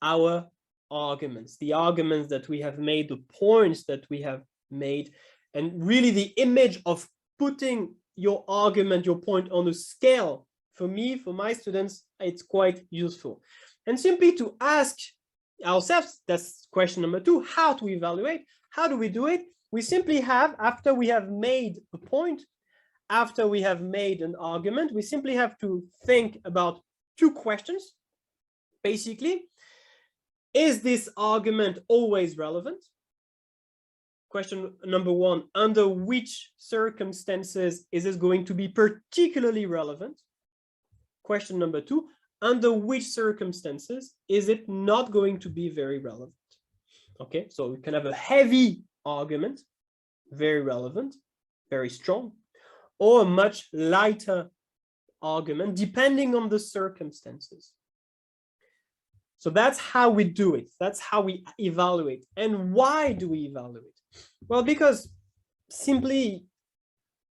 our arguments, the arguments that we have made, the points that we have made, and really the image of putting your argument, your point on a scale. For me, for my students, it's quite useful. And simply to ask ourselves, that's question number 2, how to evaluate. How do we do it? We simply have, after we have made a point, after we have made an argument, we simply have to think about 2 questions. Basically, is this argument always relevant? Question number 1, under which circumstances is this going to be particularly relevant? Question number 2, under which circumstances is it not going to be very relevant? Okay, so we can have a heavy argument, very relevant, very strong, or a much lighter argument, depending on the circumstances. So that's how we do it. That's how we evaluate. And why do we evaluate? Well, because simply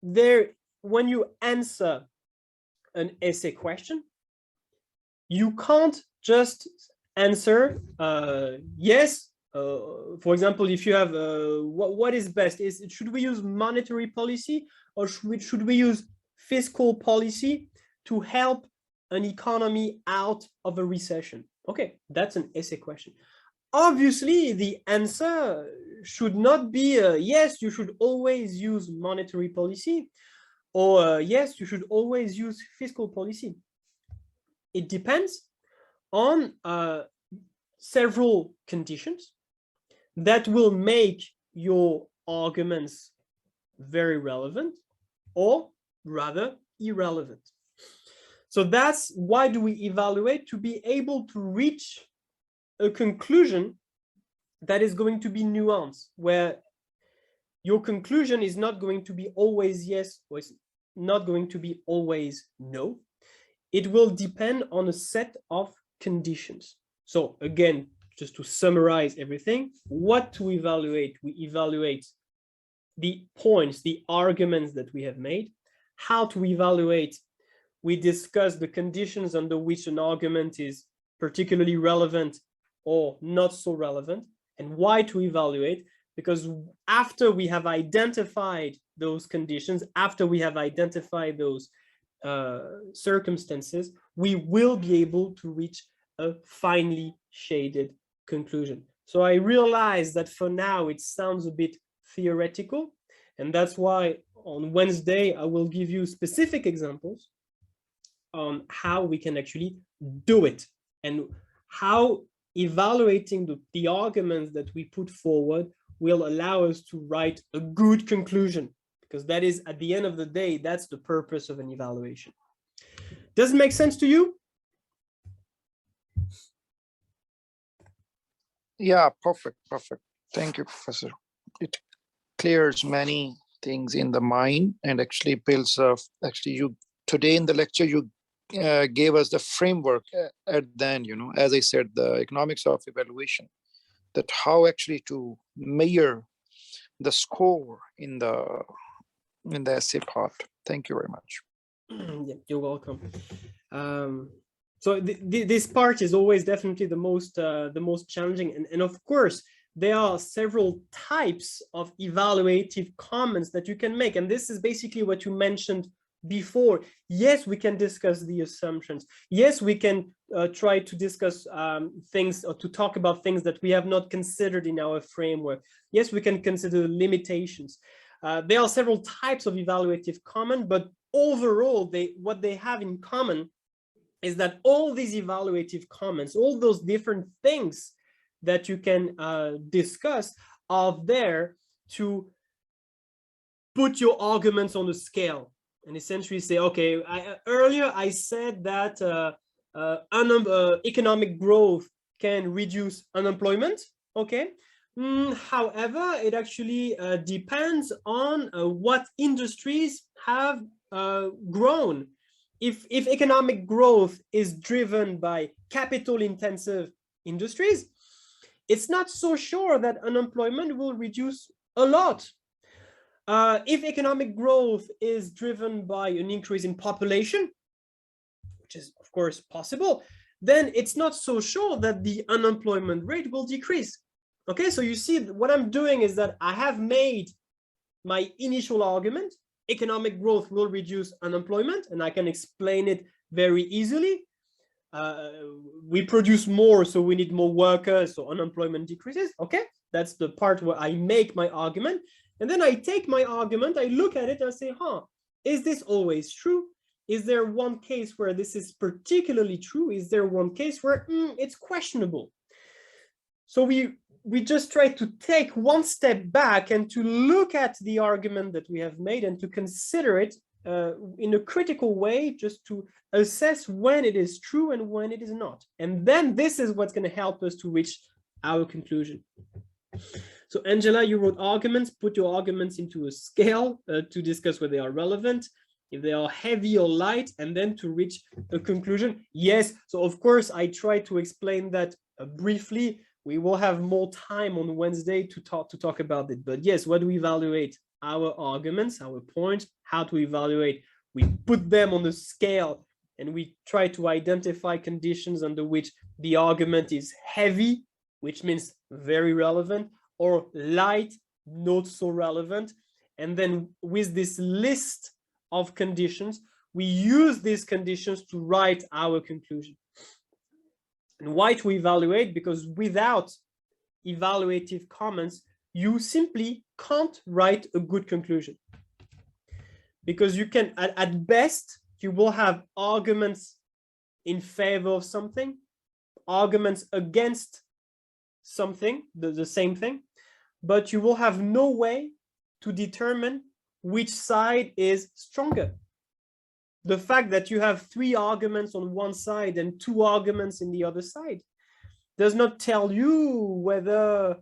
when you answer an essay question, you can't just answer yes. For example, if you have what is best, should we use monetary policy or should we use fiscal policy to help an economy out of a recession? Okay, that's an essay question. Obviously, the answer should not be yes, you should always use monetary policy, or yes, you should always use fiscal policy. It depends on several conditions that will make your arguments very relevant or rather irrelevant. So that's why do we evaluate, to be able to reach a conclusion that is going to be nuanced, where your conclusion is not going to be always yes or it's not going to be always no. It will depend on a set of conditions. So again, just to summarize everything, what to evaluate? We evaluate the points, the arguments that we have made. How to evaluate? We discuss the conditions under which an argument is particularly relevant or not so relevant, and why to evaluate, because after we have identified those conditions, after we have identified those circumstances, we will be able to reach a finely shaded conclusion. So I realize that for now it sounds a bit theoretical, and that's why on Wednesday I will give you specific examples on how we can actually do it and how evaluating the arguments that we put forward will allow us to write a good conclusion, because that is, at the end of the day, that's the purpose of an evaluation. Does it make sense to you? Yeah, perfect. Thank you, Professor. It clears many things in the mind and actually builds up. Actually, you today in the lecture, you gave us the framework at then, as I said, the economics of evaluation, that how actually to measure the score in the essay part. Thank you very much. Yeah, you're welcome. So this part is always definitely the most challenging, and of course there are several types of evaluative comments that you can make, and this is basically what you mentioned before. Yes, we can discuss the assumptions. Yes, we can try to discuss things or to talk about things that we have not considered in our framework. Yes, we can consider the limitations. There are several types of evaluative comment, but overall, what they have in common is that all these evaluative comments, all those different things that you can discuss are there to put your arguments on a scale and essentially say, okay, earlier I said that economic growth can reduce unemployment, okay? However, it actually depends on what industries have grown. If economic growth is driven by capital-intensive industries, it's not so sure that unemployment will reduce a lot. If economic growth is driven by an increase in population, which is of course possible, then it's not so sure that the unemployment rate will decrease. Okay, so you see what I'm doing is that I have made my initial argument, economic growth will reduce unemployment, and I can explain it very easily. We produce more, so we need more workers, so unemployment decreases. Okay, that's the part where I make my argument. And then I take my argument, I look at it and I say, is this always true? Is there one case where this is particularly true? Is there one case where it's questionable? So we just try to take one step back and to look at the argument that we have made and to consider it in a critical way, just to assess when it is true and when it is not. And then this is what's going to help us to reach our conclusion. So Angela, you wrote arguments, put your arguments into a scale to discuss whether they are relevant, if they are heavy or light, and then to reach a conclusion. Yes, so of course, I try to explain that briefly. We will have more time on Wednesday to talk about it. But yes, what do we evaluate? Our arguments, our points, how to evaluate. We put them on the scale and we try to identify conditions under which the argument is heavy, which means very relevant, or light, not so relevant. And then with this list of conditions, we use these conditions to write our conclusion. And why to evaluate? Because without evaluative comments, you simply can't write a good conclusion. Because you can, at best, you will have arguments in favor of something, arguments against something, the same thing, but you will have no way to determine which side is stronger. The fact that you have 3 arguments on one side and 2 arguments in the other side does not tell you whether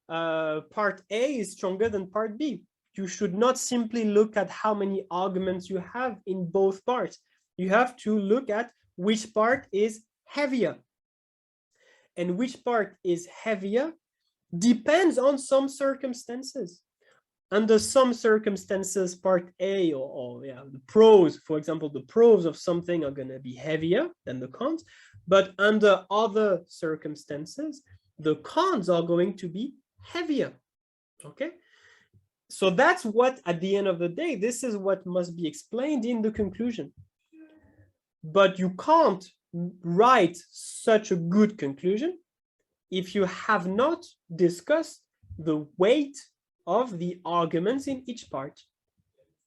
part A is stronger than part B. You should not simply look at how many arguments you have in both parts. You have to look at which part is heavier. And which part is heavier depends on some circumstances. Under some circumstances, part A the pros, for example, the pros of something are going to be heavier than the cons, but under other circumstances, the cons are going to be heavier. Okay, so that's what, at the end of the day, this is what must be explained in the conclusion. But you can't write such a good conclusion if you have not discussed the weight of the arguments in each part.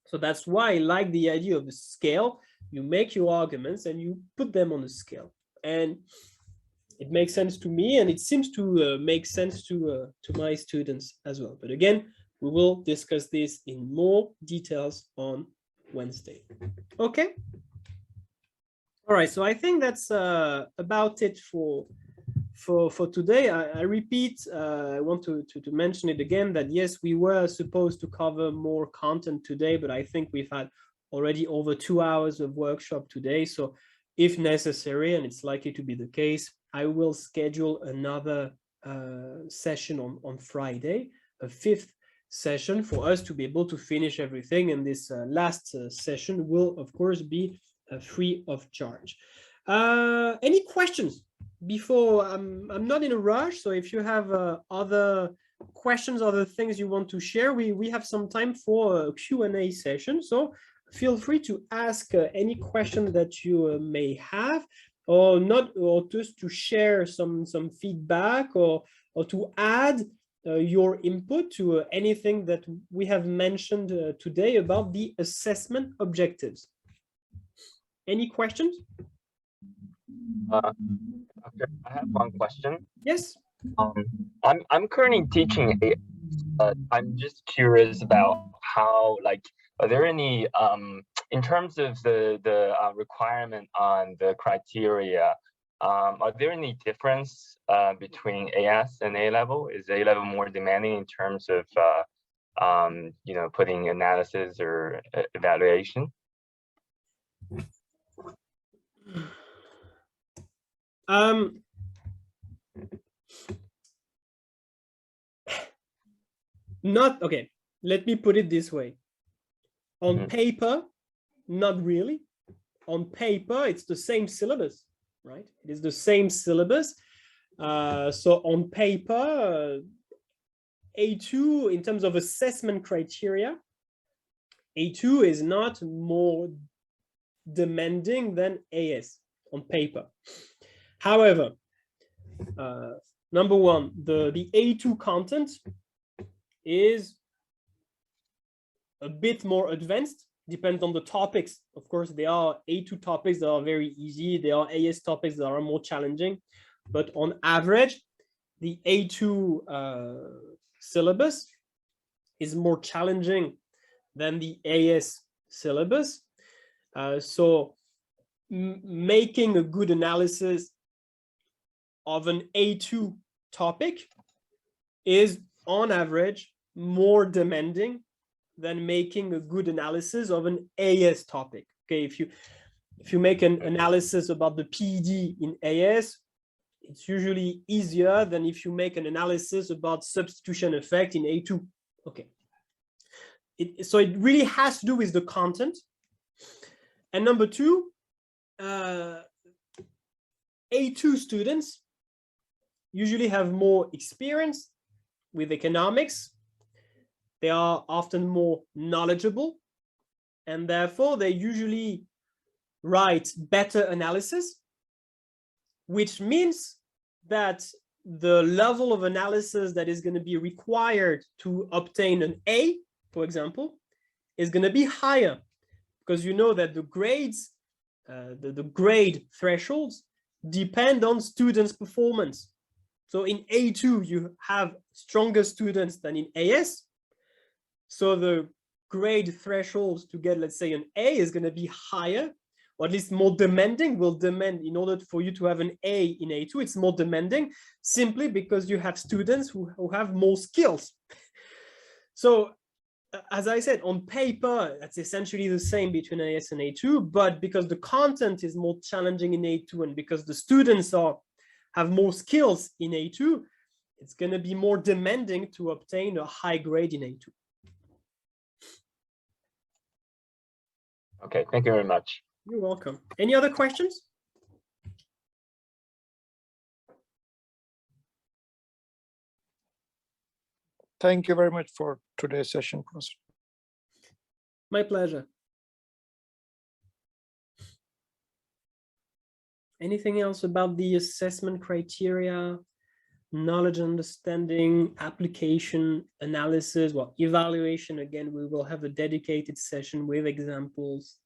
So that's why I like the idea of a scale. You make your arguments and you put them on a scale. And it makes sense to me, and it seems to make sense to my students as well. But again, we will discuss this in more details on Wednesday. Okay. All right, so I think that's about it for today. I repeat, I want to mention it again, that yes, we were supposed to cover more content today, but I think we've had already over 2 hours of workshop today. So if necessary, and it's likely to be the case, I will schedule another session on Friday, a 5th session, for us to be able to finish everything. And this last session will, of course, be free of charge. Any questions? Before, I'm not in a rush, so if you have other questions, other things you want to share, we have some time for a Q&A session, so feel free to ask any question that you may have, or not, or just to share some feedback, or to add your input to anything that we have mentioned today about the assessment objectives. Any questions? I have one question. Yes. I'm currently teaching I'm just curious about how, like, are there any in terms of the requirement on the criteria, are there any difference between AS and A level? Is A level more demanding in terms of you know, putting analysis or evaluation? Not okay. Let me put it this way. On paper, not really. On paper, it's the same syllabus, right? It is the same syllabus. So on paper, A2, in terms of assessment criteria, A2 is not more demanding than AS on paper. However, number one, the A2 content is a bit more advanced, depends on the topics. Of course, there are A2 topics that are very easy. There are AS topics that are more challenging. But on average, the A2 syllabus is more challenging than the AS syllabus. So making a good analysis of an A2 topic is, on average, more demanding than making a good analysis of an AS topic. Okay, if you make an analysis about the PED in AS, it's usually easier than if you make an analysis about substitution effect in A2. Okay. So it really has to do with the content. And number two, A2 students usually have more experience with economics. They are often more knowledgeable, and therefore they usually write better analysis, which means that the level of analysis that is going to be required to obtain an A, for example, is going to be higher, because you know that the grades, the grade thresholds depend on students' performance. So in A2, you have stronger students than in AS. So the grade thresholds to get, let's say, an A is going to be higher, or at least more demanding. Will demand, in order for you to have an A in A2, it's more demanding simply because you have students who have more skills. So as I said, on paper, that's essentially the same between AS and A2, but because the content is more challenging in A2 and because the students have more skills in A2, it's going to be more demanding to obtain a high grade in A2. Okay, thank you very much. You're welcome. Any other questions? Thank you very much for today's session, Professor. My pleasure. Anything else about the assessment criteria, knowledge, understanding, application, analysis, well, evaluation? Again, we will have a dedicated session with examples.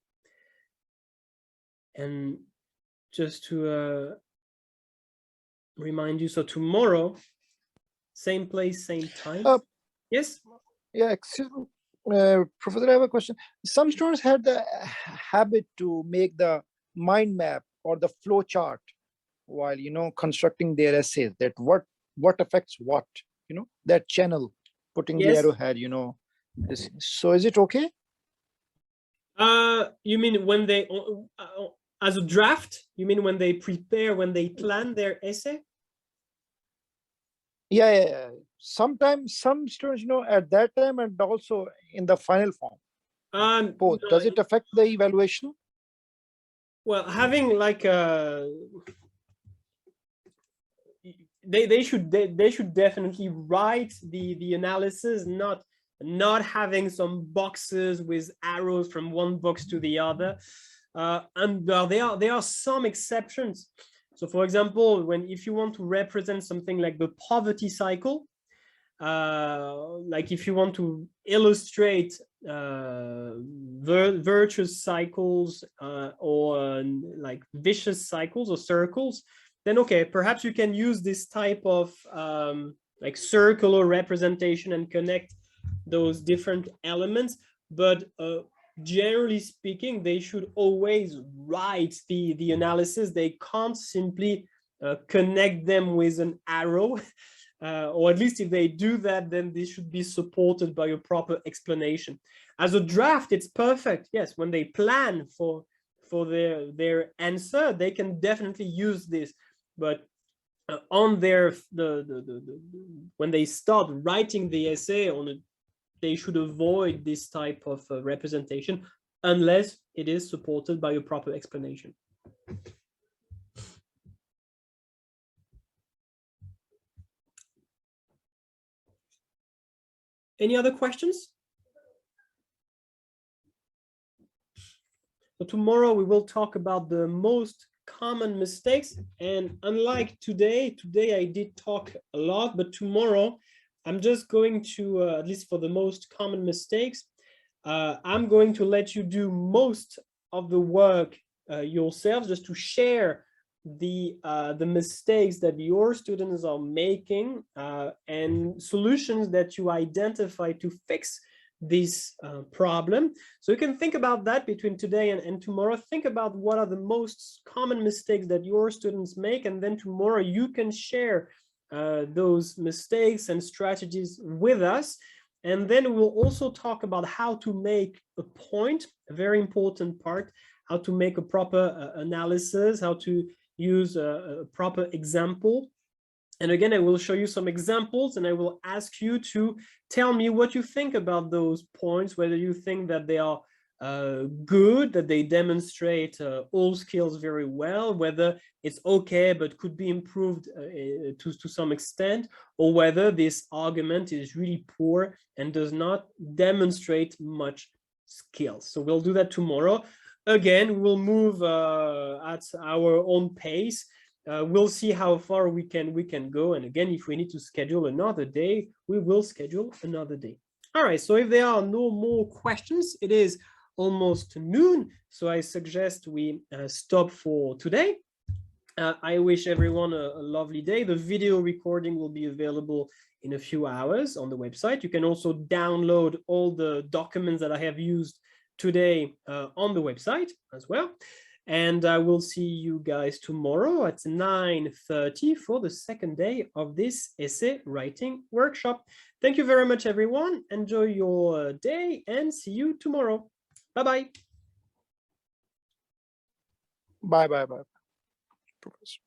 And just to remind you, so tomorrow, same place, same time. Yes? Yeah, excuse me. Professor, I have a question. Some students had the habit to make the mind map or the flow chart while, you know, constructing their essays, that what affects what, you know, that channel, putting the arrowhead, you know. So is it okay? You mean when they, as a draft, you mean when they prepare, when they plan their essay? Yeah. Sometimes some students, you know, at that time and also in the final form. Both. Does it affect the evaluation? Well, having like they should definitely write the analysis, not having some boxes with arrows from one box to the other. And there are some exceptions. So for example, if you want to represent something like the poverty cycle, like if you want to illustrate virtuous cycles or like vicious cycles or circles, then okay, perhaps you can use this type of like circular representation and connect those different elements. But generally speaking, they should always write the analysis. They can't simply connect them with an arrow. or at least if they do that, then this should be supported by a proper explanation. As a draft, it's perfect. Yes, when they plan for their answer, they can definitely use this. But on their when they start writing the essay on it, they should avoid this type of representation unless it is supported by a proper explanation. Any other questions? So tomorrow we will talk about the most common mistakes, and unlike today I did talk a lot, but tomorrow I'm just going to, at least for the most common mistakes, I'm going to let you do most of the work yourselves, just to share the mistakes that your students are making and solutions that you identify to fix this problem. So you can think about that between today and tomorrow. Think about what are the most common mistakes that your students make, and then tomorrow you can share those mistakes and strategies with us. And then we'll also talk about how to make a point, a very important part, how to make a proper analysis, how to use a proper example. And again, I will show you some examples, and I will ask you to tell me what you think about those points, whether you think that they are good, that they demonstrate all skills very well, whether it's okay but could be improved to some extent, or whether this argument is really poor and does not demonstrate much skills. So we'll do that tomorrow. Again, we'll move at our own pace. We'll see how far we can go. And again, if we need to schedule another day, we will schedule another day. All right, so if there are no more questions, it is almost noon, so I suggest we stop for today. I wish everyone a lovely day. The video recording will be available in a few hours on the website. You can also download all the documents that I have used today on the website as well. And I will see you guys tomorrow at 9:30 for the second day of this essay writing workshop. Thank you very much, everyone. Enjoy your day and see you tomorrow. Bye-bye. Bye, Professor.